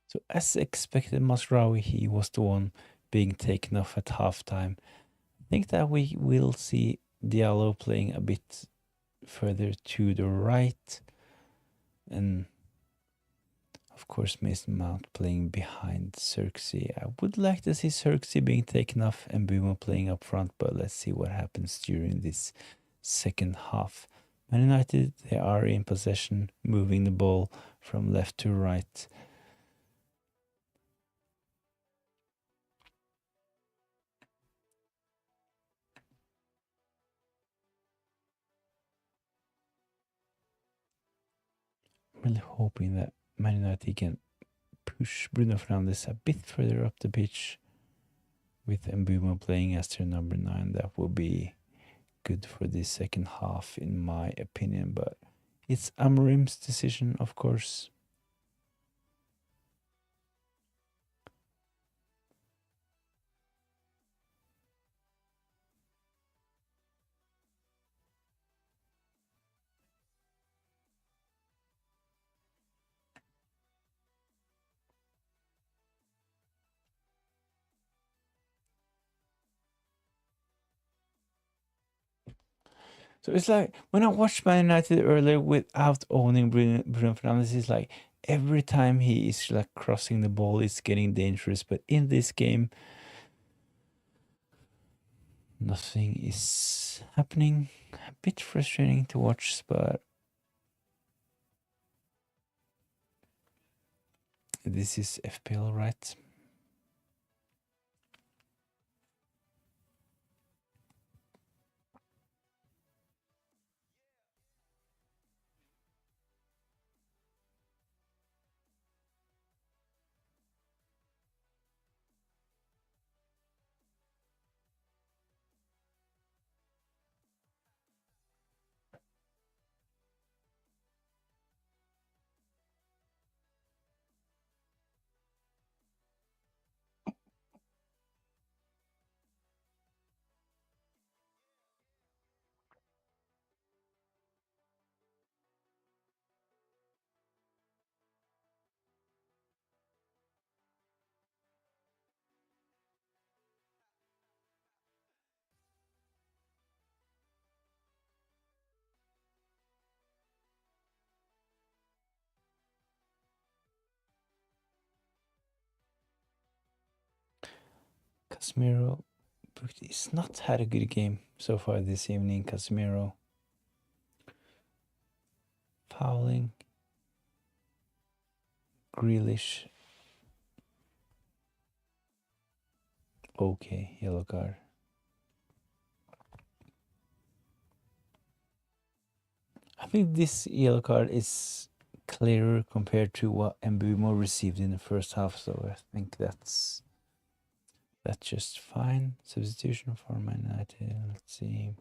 So as expected, Masraoui, he was the one being taken off at halftime. I think that we will see Diallo playing a bit further to the right, and of course Mason Mount playing behind Xerxes. I would like to see Xerxes being taken off and Bumo playing up front, but let's see what happens during this second half. Man United, they are in possession, moving the ball from left to right. I'm really hoping that Man United can push Bruno Fernandes a bit further up the pitch with Mbeumo playing as their number 9. That will be good for the second half, in my opinion. But it's Amorim's decision, of course. So it's like when I watched Man United earlier without owning Bruno Fernandes, it's like every time he is like crossing the ball, it's getting dangerous. But in this game, nothing is happening. A bit frustrating to watch, but this is FPL, right? Casemiro, but he's not had a good game so far this evening. Casemiro fouling. Grealish. Okay, yellow card. I think this yellow card is clearer compared to what Mbeumo received in the first half, so I think that's just fine. Substitution for Man United. Let's see.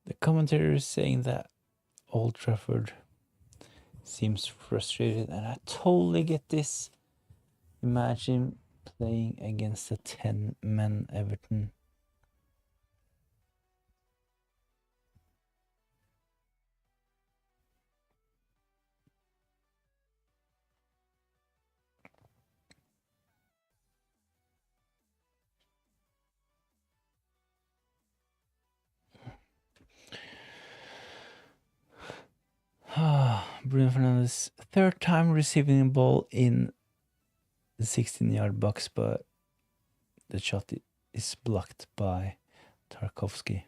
The commentator is saying that Old Trafford seems frustrated, and I totally get this. Imagine playing against a 10-man Everton. Bruno Fernandes, third time receiving the ball in the 16-yard box, but the shot is blocked by Tarkovsky.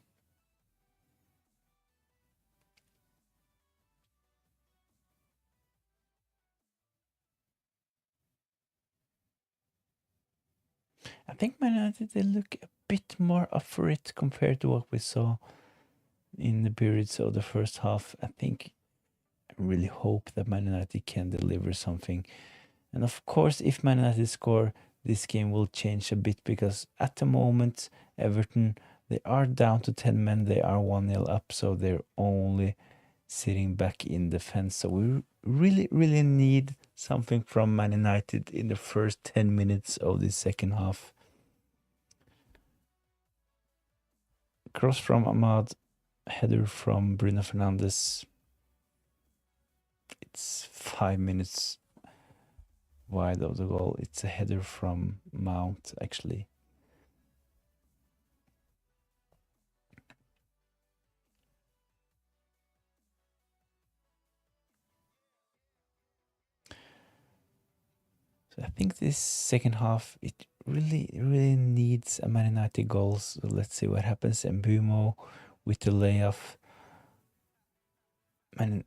I think Man United, they look a bit more up for it compared to what we saw in the periods of the first half. I really hope that Man United can deliver something. And of course, if Man United score, this game will change a bit, because at the moment, Everton, they are down to 10 men. They are 1-0 up, so they're only sitting back in defense. So we really need something from Man United in the first 10 minutes of the second half. Cross from Ahmad, header from Bruno Fernandes. It's 5 minutes wide of the goal. It's a header from Mount, actually. So I think this second half, it really needs a Man United goal. So let's see what happens. Mbumo with the layoff. Man,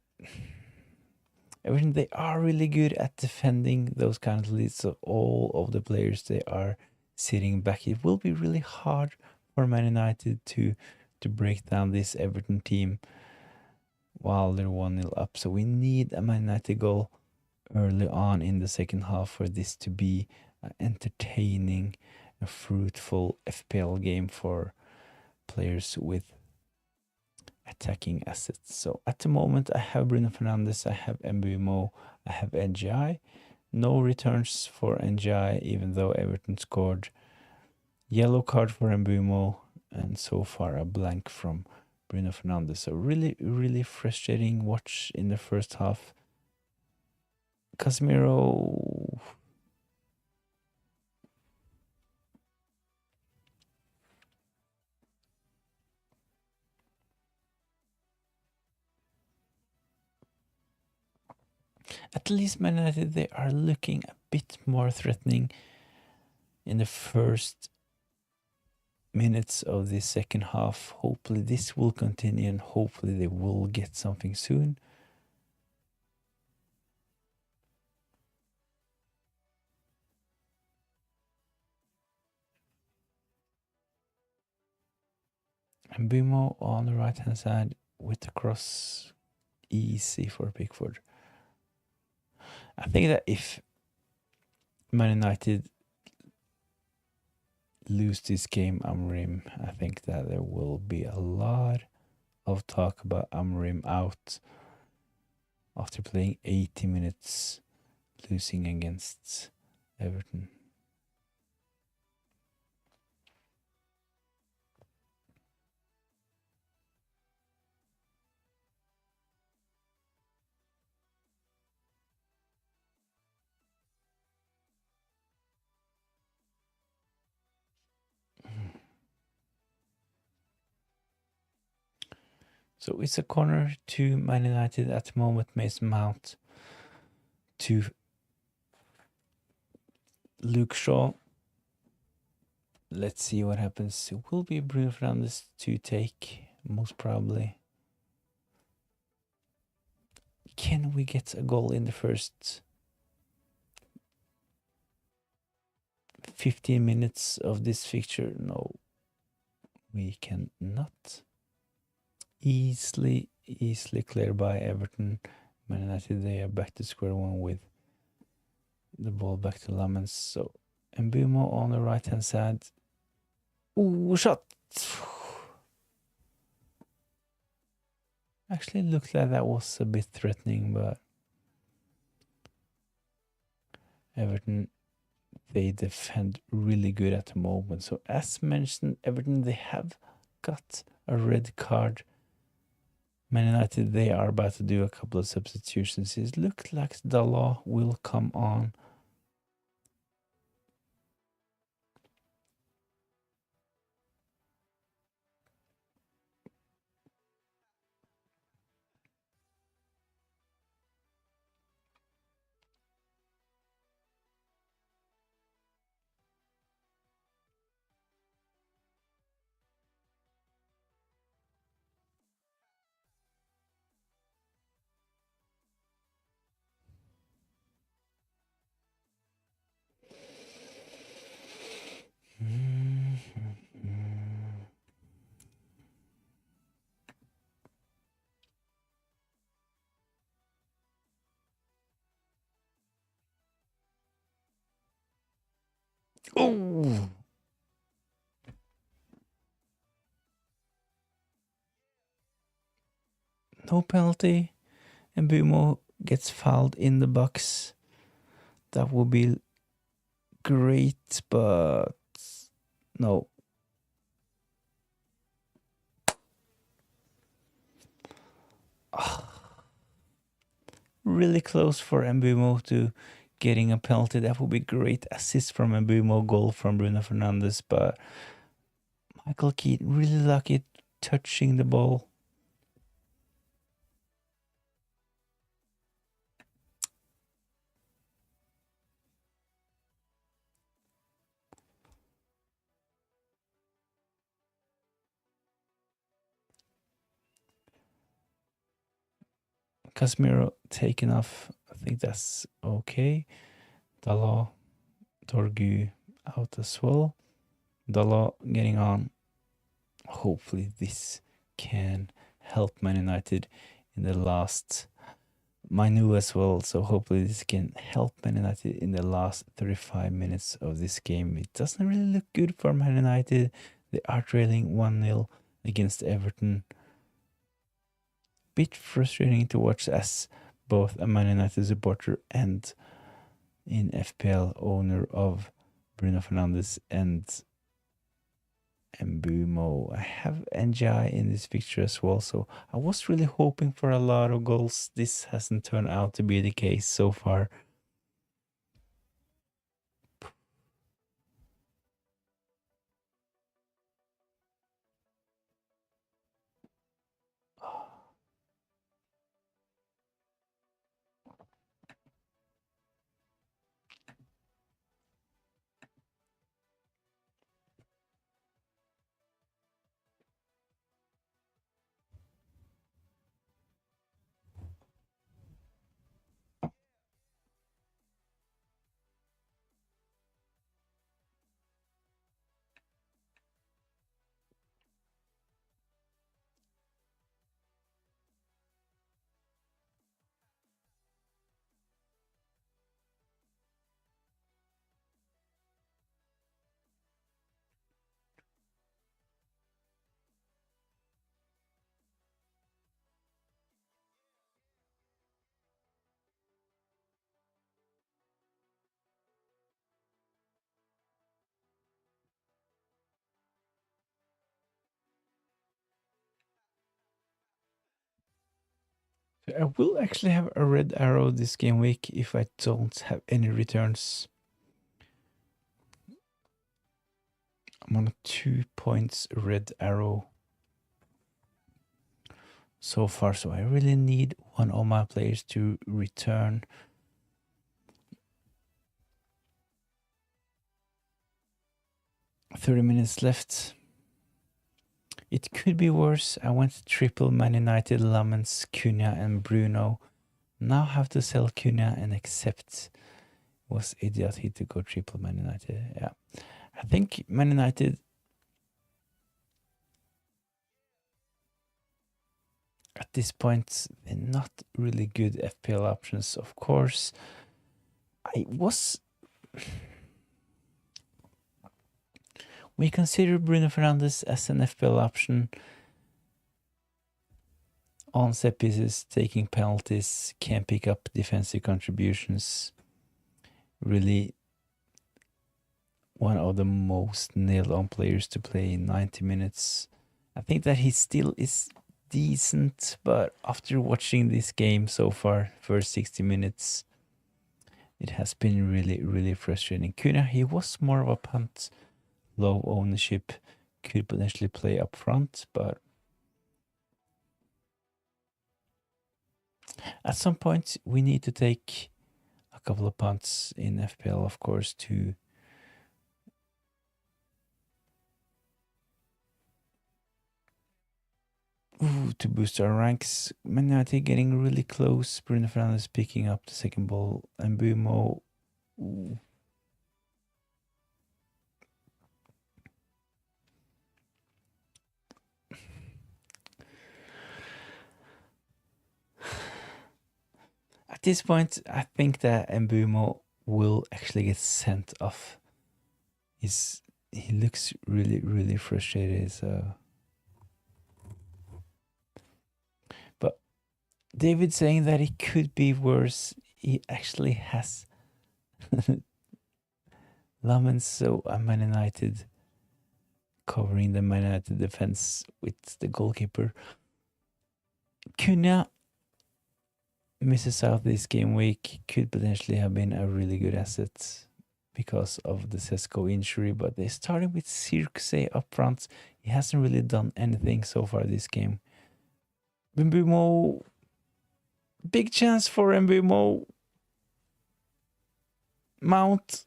Everton, they are really good at defending those kind of leads. So all of the players, they are sitting back. It will be really hard for Man United to break down this Everton team while they're 1-0 up. So we need a Man United goal early on in the second half for this to be an entertaining, a fruitful FPL game for players with attacking assets. So at the moment, I have Bruno Fernandes, I have Mbumo, I have NGI. No returns for NGI, even though Everton scored. Yellow card for Mbumo, and so far a blank from Bruno Fernandes. So really frustrating watch in the first half. Casemiro. At least Man United, they are looking a bit more threatening in the first minutes of the second half. Hopefully this will continue and hopefully they will get something soon. And Bumo on the right hand side with the cross, easy for Pickford. I think that if Man United lose this game, Amorim, I think that there will be a lot of talk about Amorim out after playing 80 minutes, losing against Everton. So it's a corner to Man United at the moment. Mason Mount to Luke Shaw. Let's see what happens. It will be Bruno Fernandes to take, most probably. Can we get a goal in the first 15 minutes of this fixture? No, we cannot. Easily cleared by Everton. Man United, they are back to square one with the ball back to Lamens. So Mbumo on the right hand side. Ooh, shot! Actually looked like that was a bit threatening, but Everton, they defend really good at the moment. So as mentioned, Everton, they have got a red card. Man United, they are about to do a couple of substitutions. It looks like Dalla will come on. Oh! no penalty, and Bumo gets fouled in the box. That would be great, but no. Really close for Mbumo to getting a penalty. That would be great. Assist from Mbumo, goal from Bruno Fernandes, but Michael Keane really lucky touching the ball. Casemiro taken off. I think that's okay. Dalot, Torgu out as well. Dalot getting on. Hopefully this can help Man United in the last. Manu as well, so hopefully this can help Man United in the last 35 minutes of this game. It doesn't really look good for Man United. They are trailing 1-0 against Everton. Bit frustrating to watch as both a Man United supporter and in FPL owner of Bruno Fernandes and Mbumo. I have NGI in this fixture as well, so I was really hoping for a lot of goals. This hasn't turned out to be the case so far. I will actually have a red arrow this game week if I don't have any returns. I'm on a 2 points red arrow so far, so I really need one of my players to return. "30 minutes left. It could be worse. I went triple Man United, Lamens, Cunha and Bruno. Now have to sell Cunha and accept. Was idiotic to go triple Man United. Yeah. I think Man United at this point, they're not really good FPL options, of course. We consider Bruno Fernandes as an FPL option on set pieces, taking penalties, can pick up defensive contributions. Really one of the most nailed on players to play in 90 minutes. I think that he still is decent, but after watching this game so far, first 60 minutes, it has been really, really frustrating. Cunha, he was more of a punt, low ownership, could potentially play up front, but at some point we need to take a couple of punts in FPL, of course, to boost our ranks. Man United getting really close. Bruno Fernandes picking up the second ball, and Bumo. At this point, I think that Mbumo will actually get sent off. He looks really, really frustrated. So, but David saying that it could be worse. He actually has Lamens, so Man United covering the Man United defense with the goalkeeper. Cunha misses out this game week, could potentially have been a really good asset because of the Sesko injury, but they're starting with Circe up front. He hasn't really done anything so far this game. Mbeumo, big chance for Mbeumo. Mount.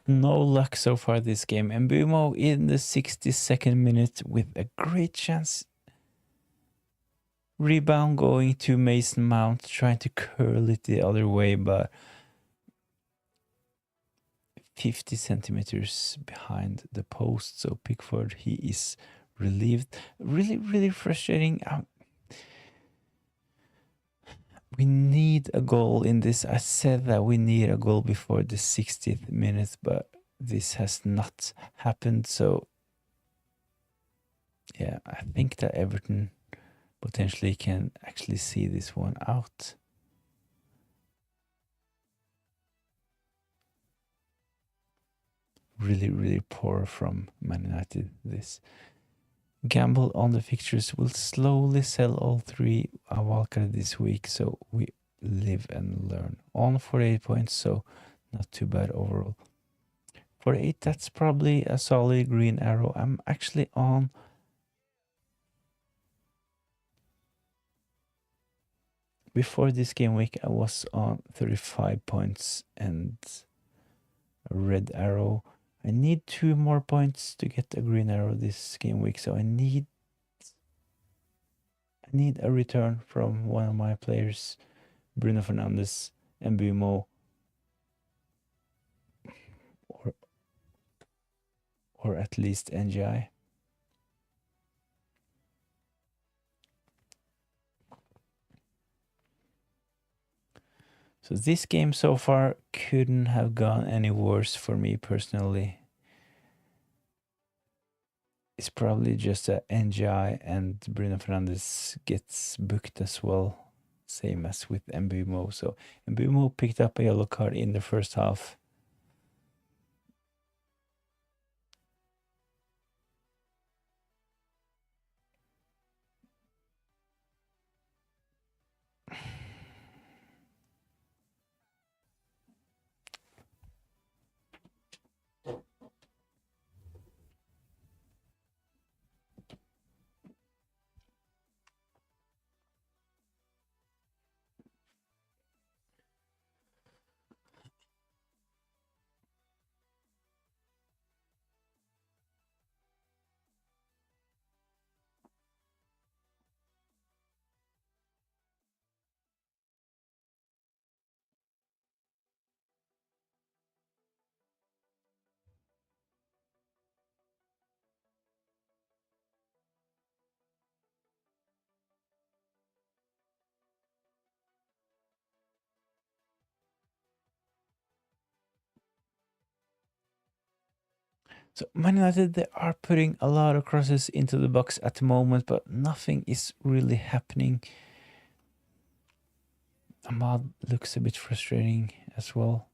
No luck so far this game. Mbeumo in the 62nd minute with a great chance. Rebound going to Mason Mount, trying to curl it the other way, but 50 centimeters behind the post. So Pickford, he is relieved. Really, really frustrating. We need a goal in this. I said that we need a goal before the 60th minute, but this has not happened. So yeah, I think that Everton potentially can actually see this one out. Really, really poor from Man United, this. Gamble on the fixtures. Will slowly sell all three wildcard this week, so we live and learn. On 48 points, so not too bad overall. 48, that's probably a solid green arrow. I'm actually on before this game week. I was on 35 points and a red arrow. I need 2 more points to get a green arrow this game week, so I need a return from one of my players, Bruno Fernandes, Mbeumo, or at least NGI. So this game so far couldn't have gone any worse for me personally. It's probably just a NGI and Bruno Fernandes gets booked as well, same as with Mbeumo. So Mbeumo picked up a yellow card in the first half. So Man United, they are putting a lot of crosses into the box at the moment, but nothing is really happening. Ahmad looks a bit frustrating as well.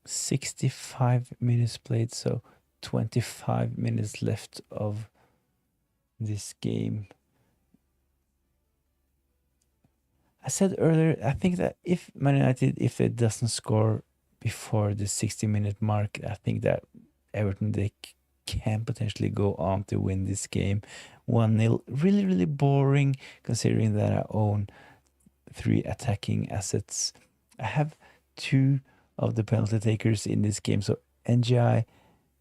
65 minutes played, so 25 minutes left of this game. I said earlier, I think that if Man United, if it doesn't score before the 60-minute mark, I think that Everton, they can potentially go on to win this game 1-0. Really, really boring considering that I own 3 attacking assets. I have 2 of the penalty takers in this game, so NGI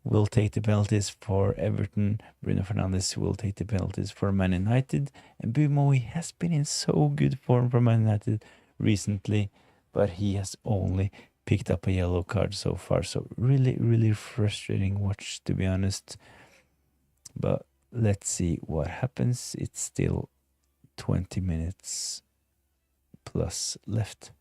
will take the penalties for Everton. Bruno Fernandes will take the penalties for Man United. And Mbeumo, he has been in so good form for Man United recently, but he has only picked up a yellow card so far. So really, really frustrating watch, to be honest. But let's see what happens. It's still 20 minutes plus left.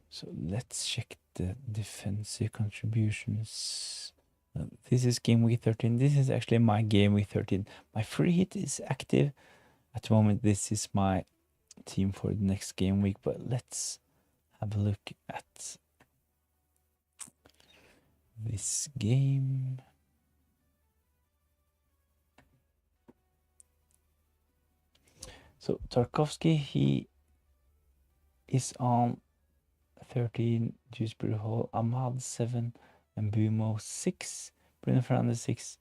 So let's check the defensive contributions. This is game week 13. This is actually my game week 13. My free hit is active. At the moment, this is my team for the next game week, but let's have a look at this game. So Tarkovsky, he is on 13, Dewsbury Hall, Ahmad 7, and Bumo 6, Bruno Fernandes 6,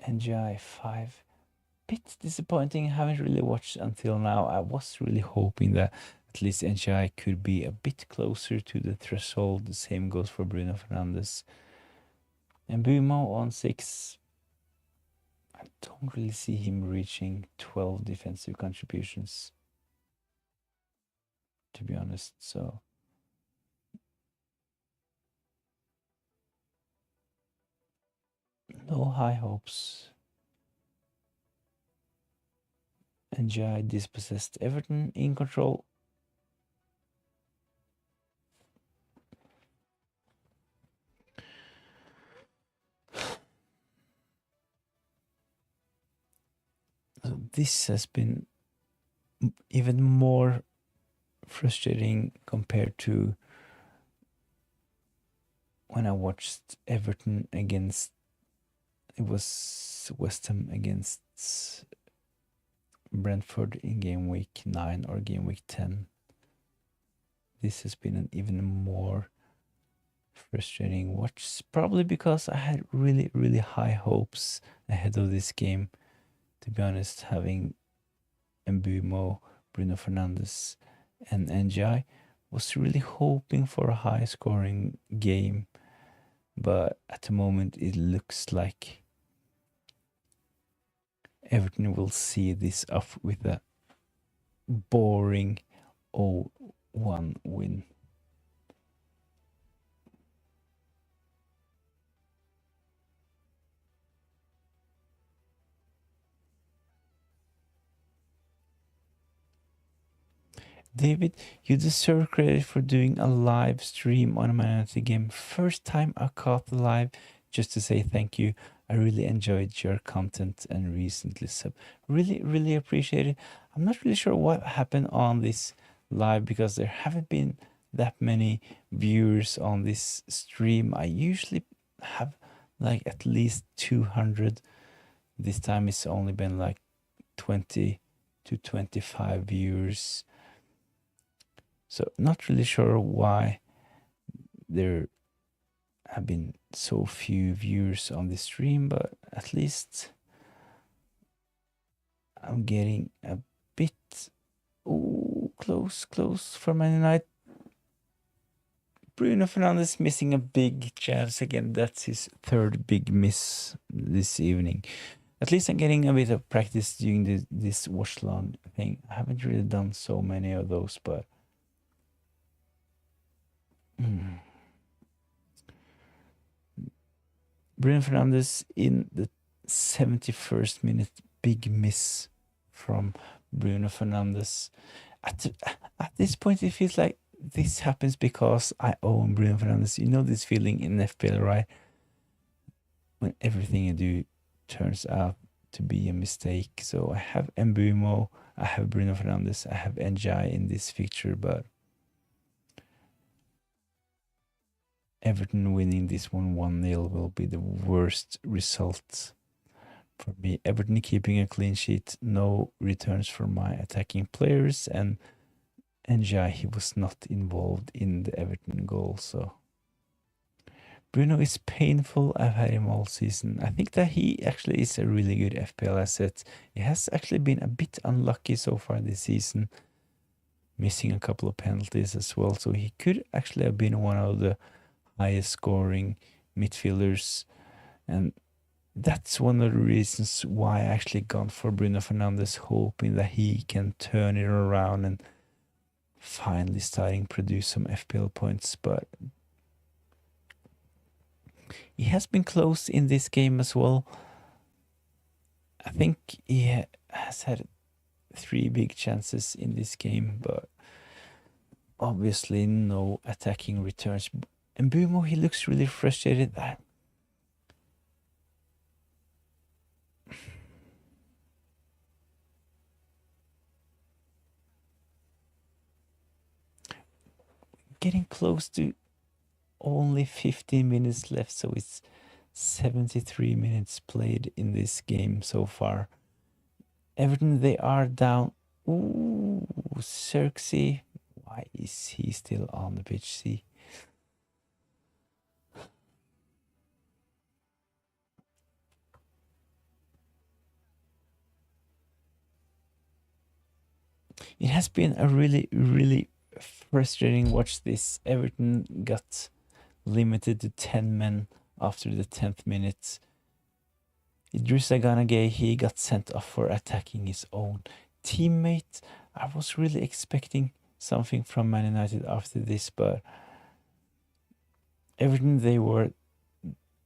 NGI 5. Bit disappointing. I haven't really watched until now. I was really hoping that at least NGI could be a bit closer to the threshold. The same goes for Bruno Fernandes. And Bumo on 6. I don't really see him reaching 12 defensive contributions, to be honest. So no high hopes. NGI dispossessed Everton in control. So this has been even more frustrating compared to when I watched Everton against, it was West Ham against Brentford in game week 9 or game week 10. This has been an even more frustrating watch, probably because I had really, really high hopes ahead of this game. To be honest, having Mbumo, Bruno Fernandes, and NGI, was really hoping for a high scoring game, but at the moment it looks like Everton will see this off with a boring 0-1 win. David, you deserve credit for doing a live stream on a Man United game. First time I caught the live, just to say thank you. I really enjoyed your content and recently sub. Really, really appreciate it. I'm not really sure what happened on this live because there haven't been that many viewers on this stream. I usually have like at least 200. This time it's only been like 20 to 25 viewers. So not really sure why there have been so few viewers on this stream, but at least I'm getting a bit close for Man United. Bruno Fernandes missing a big chance again. That's his third big miss this evening. At least I'm getting a bit of practice doing this watch long thing. I haven't really done so many of those, but Bruno Fernandes in the 71st minute, big miss from Bruno Fernandes. At this point, it feels like this happens because I own Bruno Fernandes. You know this feeling in FPL, right? When everything you do turns out to be a mistake. So I have Mbumo, I have Bruno Fernandes, I have NJ in this fixture, but Everton winning this one 1-0 will be the worst result for me. Everton keeping a clean sheet, no returns for my attacking players, and NJ, he was not involved in the Everton goal, so Bruno is painful. I've had him all season. I think that he actually is a really good FPL asset. He has actually been a bit unlucky so far this season, missing a couple of penalties as well, so he could actually have been one of the highest scoring midfielders, and that's one of the reasons why I actually gone for Bruno Fernandes, hoping that he can turn it around and finally starting produce some FPL points. But he has been close in this game as well. I think he has had 3 big chances in this game, but obviously no attacking returns. And Bumo, he looks really frustrated. Getting close to only 15 minutes left, so it's 73 minutes played in this game so far. Everton, they are down. Ooh, Xerxes. Why is he still on the pitch? See? It has been a really, really frustrating watch this. Everton got limited to 10 men after the 10th minute. Idrissa Gana Gueye, he got sent off for attacking his own teammate. I was really expecting something from Man United after this, but Everton, they were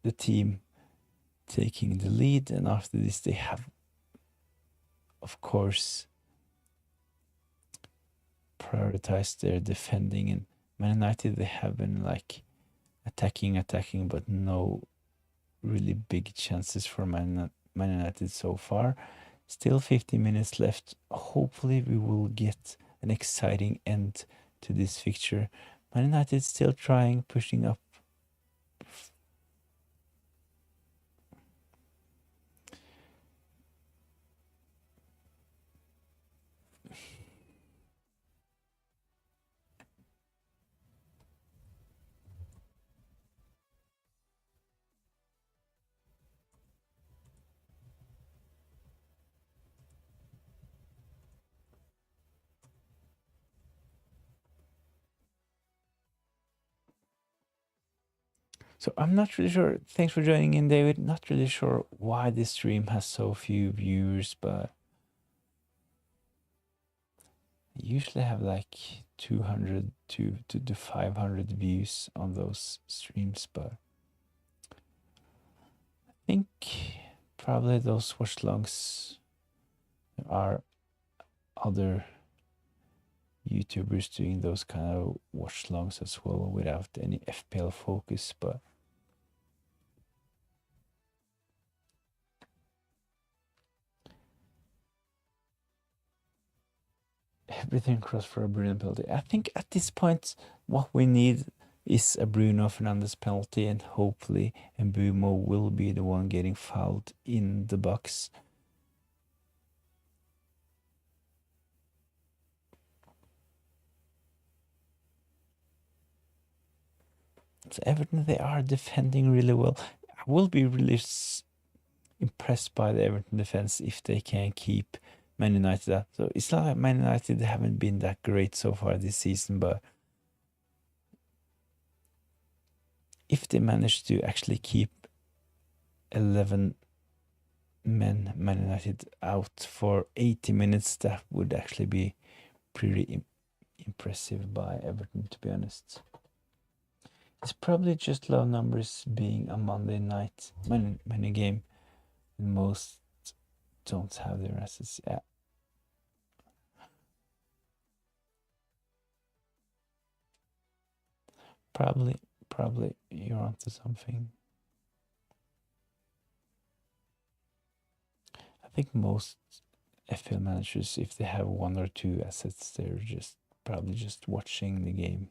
the team taking the lead, and after this they have, of course, prioritized their defending, and Man United, they have been like attacking, but no really big chances for Man United so far. Still 50 minutes left. Hopefully we will get an exciting end to this fixture. Man United still trying, pushing up. So I'm not really sure. Thanks for joining in, David. Not really sure why this stream has so few viewers, but I usually have like 200 to 500 views on those streams, but I think probably those watch-alongs are other YouTubers doing those kind of watch-alongs as well without any FPL focus, but everything crossed for a Bruno penalty. I think at this point, what we need is a Bruno Fernandes penalty, and hopefully Mbumo will be the one getting fouled in the box. So Everton, they are defending really well. I will be really impressed by the Everton defense if they can keep Man United up. So it's not like Man United haven't been that great so far this season, but if they manage to actually keep 11 men Man United out for 80 minutes, that would actually be pretty impressive by Everton, to be honest. It's probably just low numbers being a Monday night many game, and most don't have their assets. Yeah. Probably you're onto something. I think most FPL managers, if they have one or two assets, they're just probably just watching the game.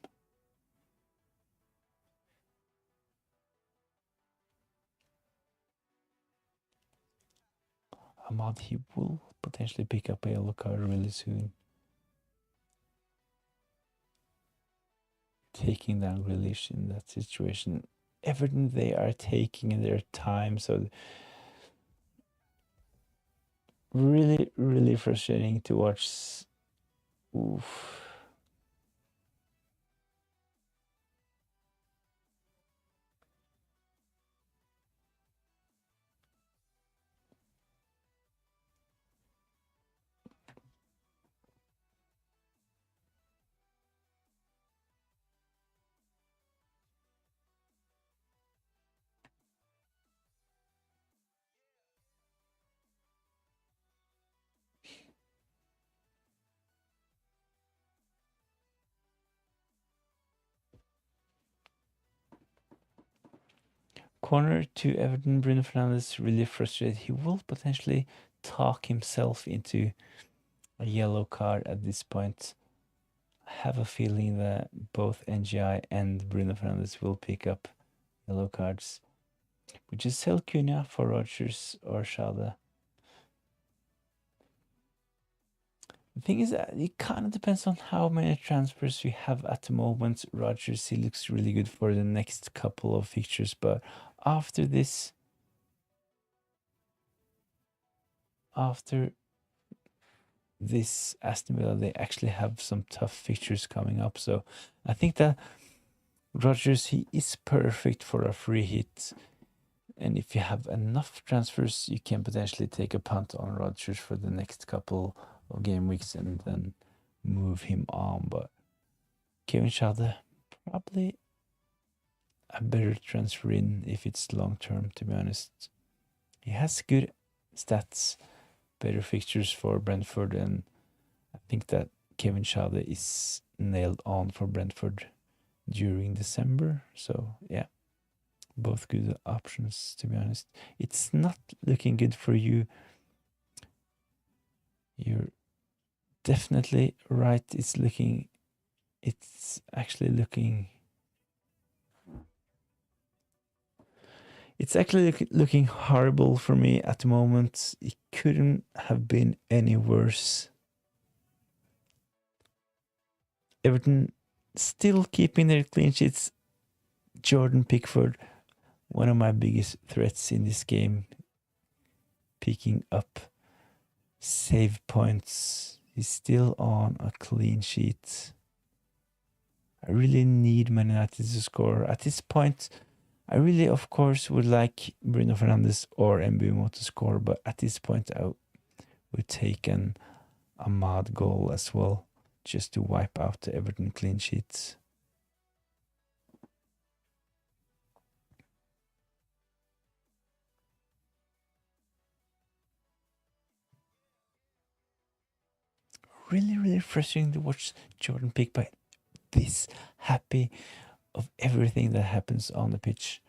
Ahmad, he will potentially pick up a yellow card really soon. Taking down Grealish in that situation. Everton, they are taking their time, so really, really frustrating to watch. Oof. Corner to Everton. Bruno Fernandes really frustrated. He will potentially talk himself into a yellow card at this point. I have a feeling that both NGI and Bruno Fernandes will pick up yellow cards. Would you sell Cunha for Rodgers or Schade? The thing is that it kind of depends on how many transfers we have at the moment. Rodgers, he looks really good for the next couple of fixtures, but after this, Aston Villa, they actually have some tough fixtures coming up. So I think that Rodgers, he is perfect for a free hit. And if you have enough transfers, you can potentially take a punt on Rodgers for the next couple of game weeks and then move him on. But Kevin Schade, probably a better transfer in if it's long term, to be honest. He has good stats, better fixtures for Brentford, and I think that Kevin Schade is nailed on for Brentford during December. So yeah, both good options, to be honest. It's not looking good for you. You're definitely right. It's actually looking horrible for me at the moment. It couldn't have been any worse. Everton still keeping their clean sheets. Jordan Pickford, one of my biggest threats in this game, picking up save points. He's still on a clean sheet. I really need Man United to score. At this point, I really, of course, would like Bruno Fernandes or Mbeumo to score, but at this point, I would take an Ahmad goal as well, just to wipe out the Everton clean sheets. Really, really frustrating to watch Jordan pick, but this happy of everything that happens on the pitch.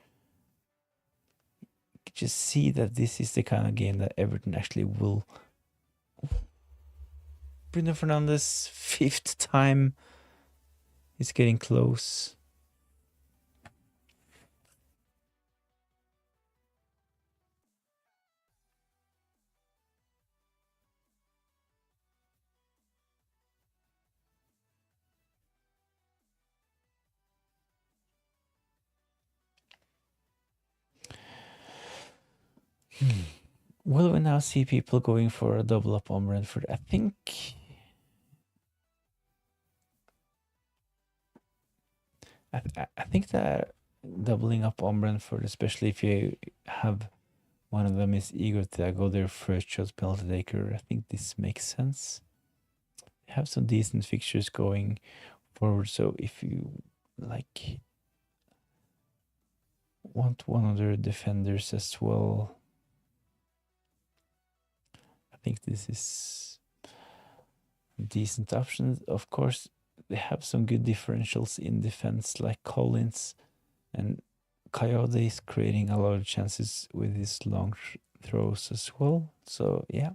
Just see that this is the kind of game that Everton actually will. Bruno Fernandes, 5th time. He's getting close. Will we now see people going for a double up on Brentford? I think that doubling up on Brentford, especially if you have one of them is Igor Thiago, their first shot penalty taker, I think this makes sense. They have some decent fixtures going forward, so if you like want one of their defenders as well, I think this is a decent option. Of course, they have some good differentials in defense, like Collins, and Coyote is creating a lot of chances with his long throws as well. So yeah,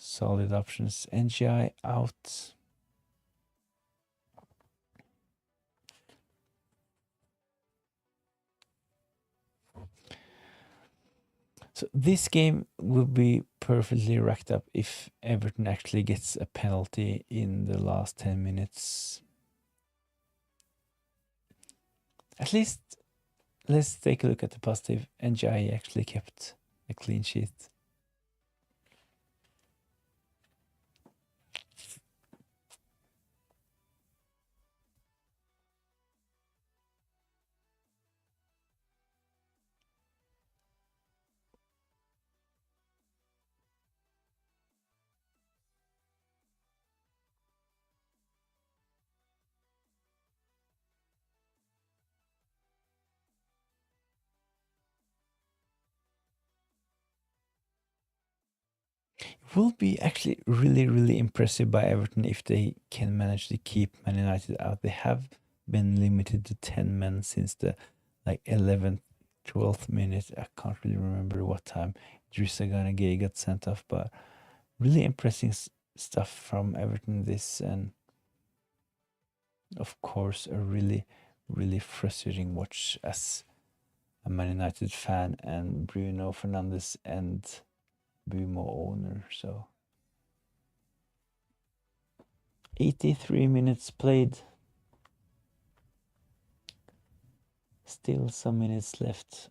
Solid options. NGI out. So this game will be perfectly racked up if Everton actually gets a penalty in the last 10 minutes. At least let's take a look at the positive. NGI actually kept a clean sheet. It will be actually really impressive by Everton if they can manage to keep Man United out. They have been limited to 10 men since the 11th, 12th minute. I can't really remember what time Drissa Gay got sent off, but really impressive stuff from Everton this, and of course a really frustrating watch as a Man United fan and Bruno Fernandes and Bumo owner. So 83 minutes played. Still some minutes left.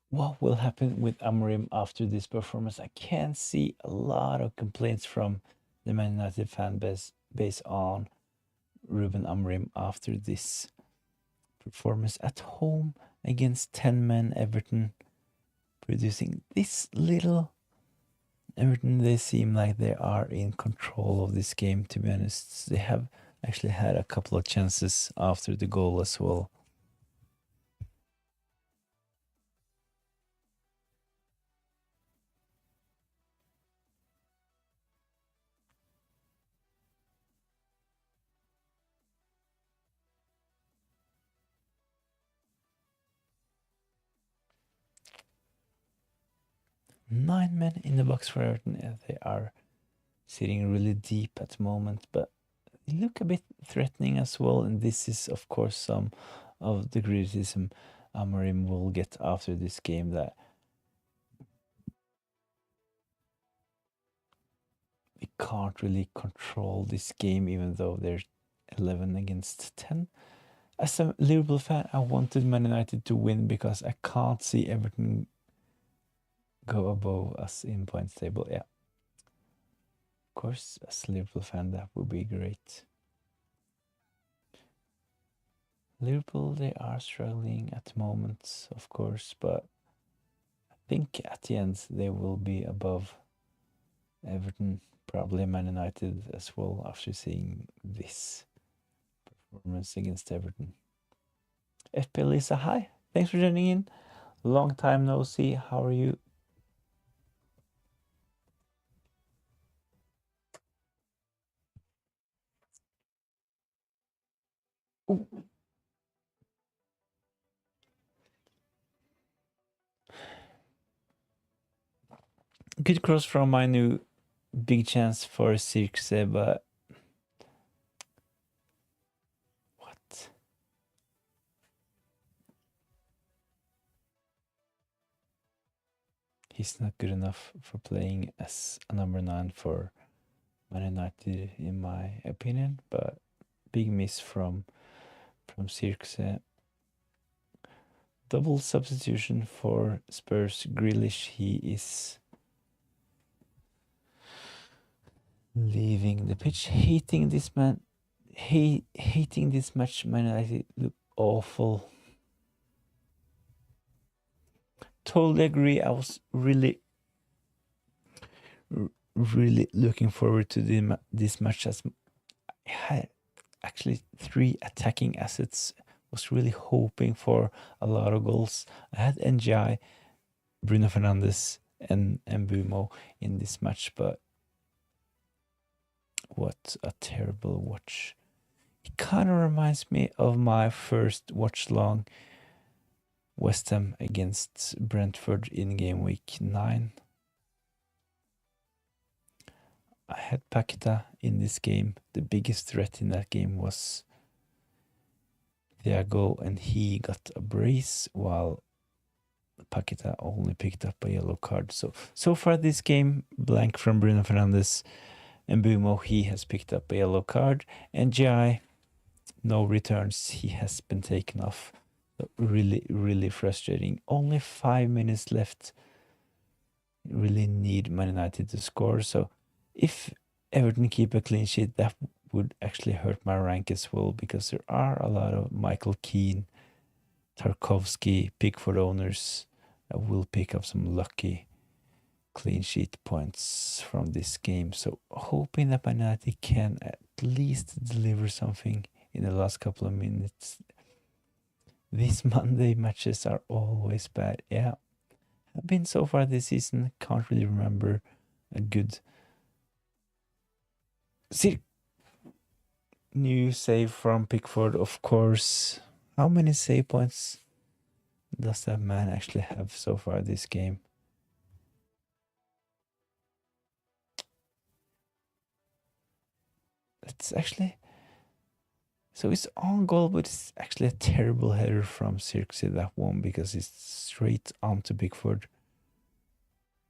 What will happen with Amorim after this performance? I can see a lot of complaints from the Man United fan base on Ruben Amorim after this performance at home against 10 men Everton, producing this little. Everton, they seem like they are in control of this game, to be honest. They have actually had a couple of chances after the goal as well. Nine men in the box for Everton. They are sitting really deep at the moment, but they look a bit threatening as well. And this is, of course, some of the criticism Amorim will get after this game, that we can't really control this game, even though they're 11 against 10. As a Liverpool fan, I wanted Man United to win because I can't see Everton go above us in points table. Yeah. Of course, as a Liverpool fan, that would be great. Liverpool, they are struggling at the moment, of course, but I think at the end they will be above Everton, probably Man United as well, after seeing this performance against Everton. FPL Lisa, hi. Thanks for joining in. Long time no see. How are you? Ooh. Good cross from my new big chance for Circe, but what? He's not good enough for playing as a number 9 for Man United, in my opinion, but big miss from Circe. Double substitution for Spurs. Grealish, he is leaving the pitch. Hating this man. Hating this match. Man United look awful. Totally agree. I was really looking forward to this match, as I had actually 3 attacking assets. Was really hoping for a lot of goals. I had NGI, Bruno Fernandes, and Mbumo in this match, but what a terrible watch. It kind of reminds me of my first watch long, West Ham against Brentford in game week 9. I had Paqueta in this game. The biggest threat in that game was Thiago, and he got a brace, while Paqueta only picked up a yellow card. So far this game, blank from Bruno Fernandes. And Mbumo, he has picked up a yellow card. And GI, no returns. He has been taken off. So really frustrating. Only 5 minutes left. Really need Man United to score. So if Everton keep a clean sheet, that would actually hurt my rank as well, because there are a lot of Michael Keane, Tarkovsky, Pickford owners that will pick up some lucky clean sheet points from this game. So hoping that Man United can at least deliver something in the last couple of minutes. These Monday matches are always bad. Yeah, have been so far this season. Can't really remember a good new save from Pickford, of course. How many save points does that man actually have so far this game? It's actually... So it's on goal, but it's actually a terrible header from Circe, that one, because it's straight onto Pickford.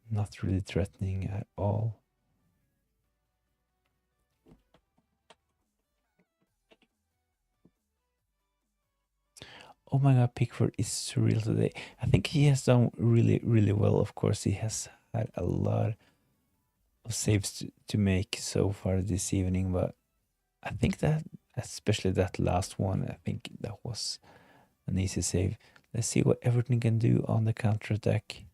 Not really threatening at all. Oh my god, Pickford is surreal today. I think he has done really well. Of course, he has had a lot of saves to make so far this evening, but I think that, especially that last one, I think that was an easy save. Let's see what Everton can do on the counter-attack.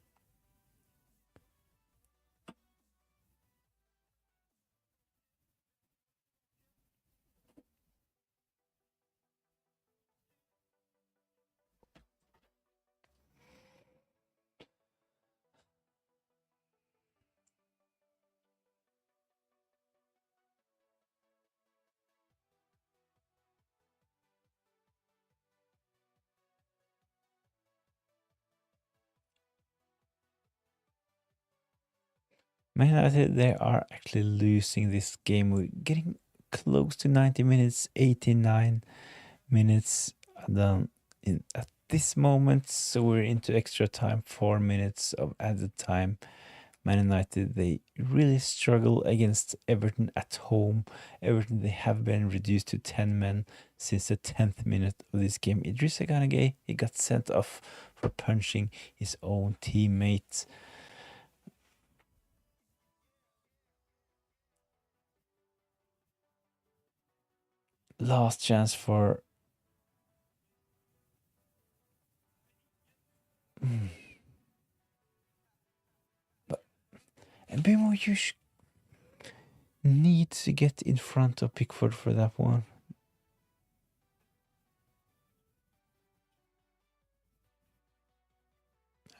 Man United, they are actually losing this game. We're getting close to 90 minutes, 89 minutes done at this moment. So we're into extra time, 4 minutes of added time. Man United, they really struggle against Everton at home. Everton, they have been reduced to 10 men since the 10th minute of this game. Idrissa Gana, he got sent off for punching his own teammate. Last chance for... But Bimo, you need to get in front of Pickford for that one.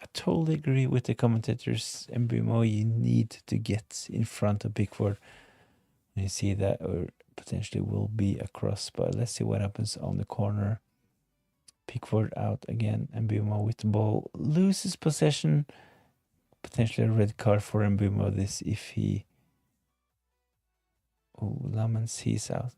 I totally agree with the commentators. Mbimo, you need to get in front of Pickford. And you see that, or potentially will be a cross, but let's see what happens on the corner. Pickford out again. Mbimo with the ball, loses possession. Potentially a red card for Mbimo this if he... Oh, Lamans, he's out.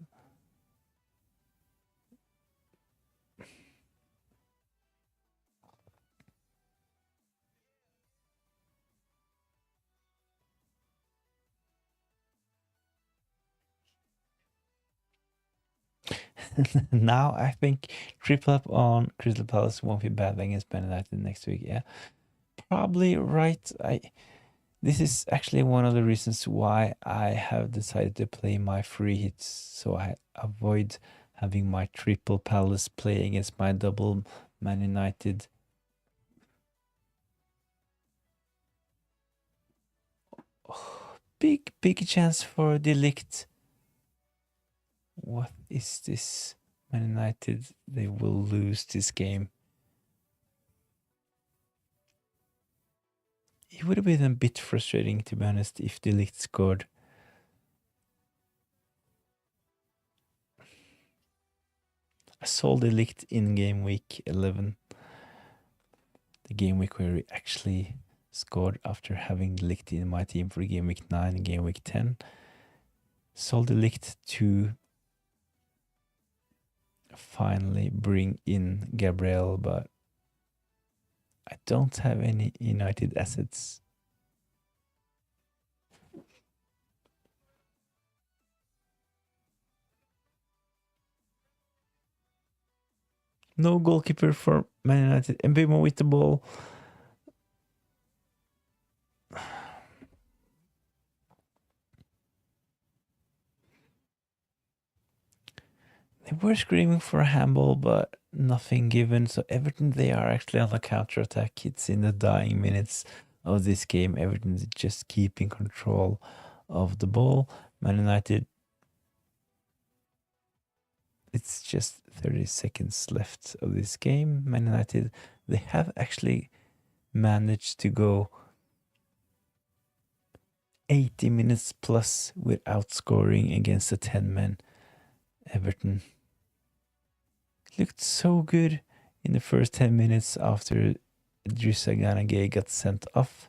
Now I think triple up on Crystal Palace won't be bad against Man United next week. Yeah, probably right. This is actually one of the reasons why I have decided to play my free hits, so I avoid having my triple Palace play against my double Man United. Oh, big chance for Delict. What is this? Man United, they will lose this game. It would have been a bit frustrating, to be honest, if Delict scored. I saw Delict in game week 11. The game week where he actually scored after having Delict in my team for game week 9 and game week 10. Saw Delict to finally bring in Gabriel, but I don't have any United assets. No goalkeeper for Man United. Mbemo with the ball. They were screaming for a handball, but nothing given. So Everton, they are actually on the counter attack. It's in the dying minutes of this game. Everton is just keeping control of the ball. Man United, it's just 30 seconds left of this game. Man United, they have actually managed to go 80 minutes plus without scoring against the 10 men. Everton looked so good in the first 10 minutes after Idrissa Gana Gueye got sent off.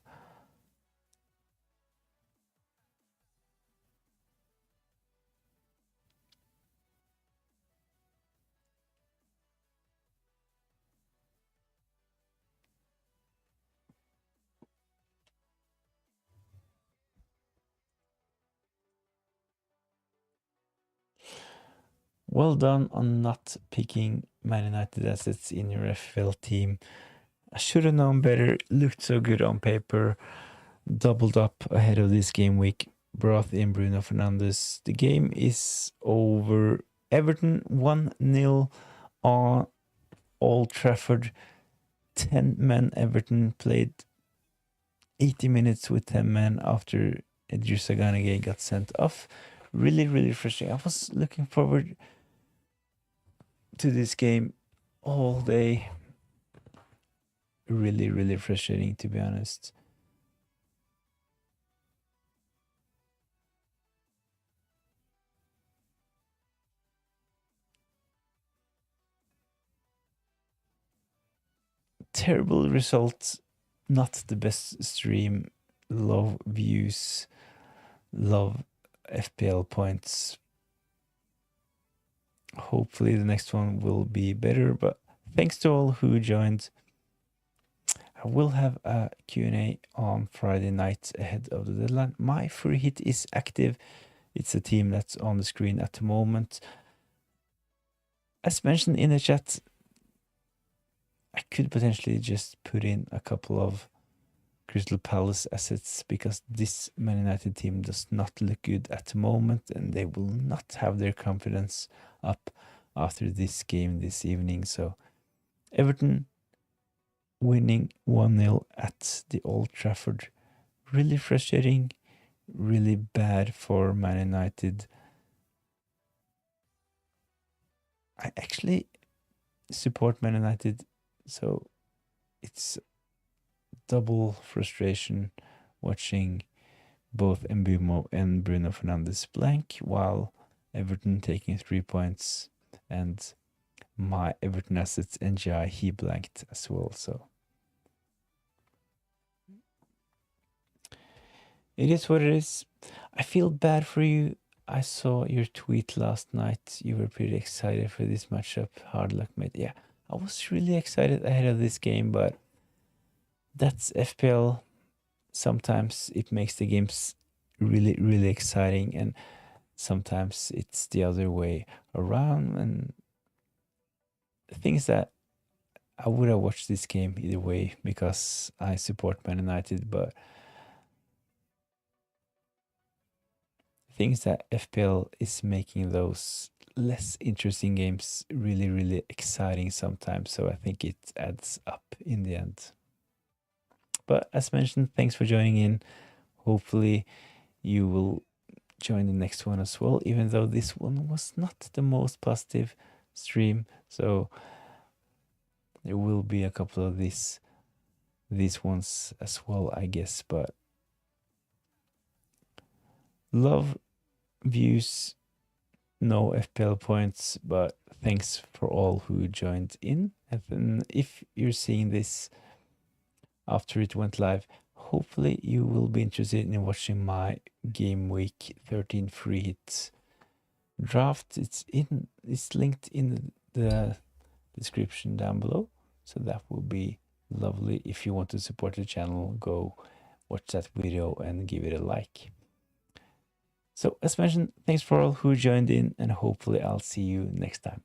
Well done on not picking Man United assets in your FPL team. I should have known better. Looked so good on paper. Doubled up ahead of this game week. Brought in Bruno Fernandes. The game is over. Everton 1-0 on Old Trafford. 10 men. Everton played 80 minutes with 10 men after Idrissa Gana Gueye got sent off. Really frustrating. I was looking forward to this game all day. Really frustrating, to be honest. Terrible result. Not the best stream. Low views. Low FPL points. Hopefully the next one will be better, but thanks to all who joined. I will have a Q&A on Friday night ahead of the deadline. My free hit is active. It's a team that's on the screen at the moment. As mentioned in the chat, I could potentially just put in a couple of Crystal Palace assets because this Man United team does not look good at the moment and they will not have their confidence up after this game this evening. So Everton winning 1-0 at the Old Trafford. Really frustrating, really bad for Man United. I actually support Man United, so it's double frustration watching both Mbeumo and Bruno Fernandes blank while Everton taking 3 points and my Everton assets NGI, he blanked as well. So it is what it is. I feel bad for you. I saw your tweet last night. You were pretty excited for this matchup. Hard luck, mate. Yeah, I was really excited ahead of this game, but that's FPL. Sometimes it makes the games really exciting. And sometimes it's the other way around, and things that I would have watched this game either way because I support Man United, but things that FPL is making those less interesting games really, really exciting sometimes. So I think it adds up in the end. But as mentioned, thanks for joining in. Hopefully you will join the next one as well, even though this one was not the most positive stream. So there will be a couple of these ones as well, I guess. But love views, no FPL points, but thanks for all who joined in. And then if you're seeing this after it went live, hopefully you will be interested in watching my game week 13 free hit draft. It's linked in the description down below, so that will be lovely. If you want to support the channel, go watch that video and give it a like. So as mentioned, thanks for all who joined in, and hopefully I'll see you next time.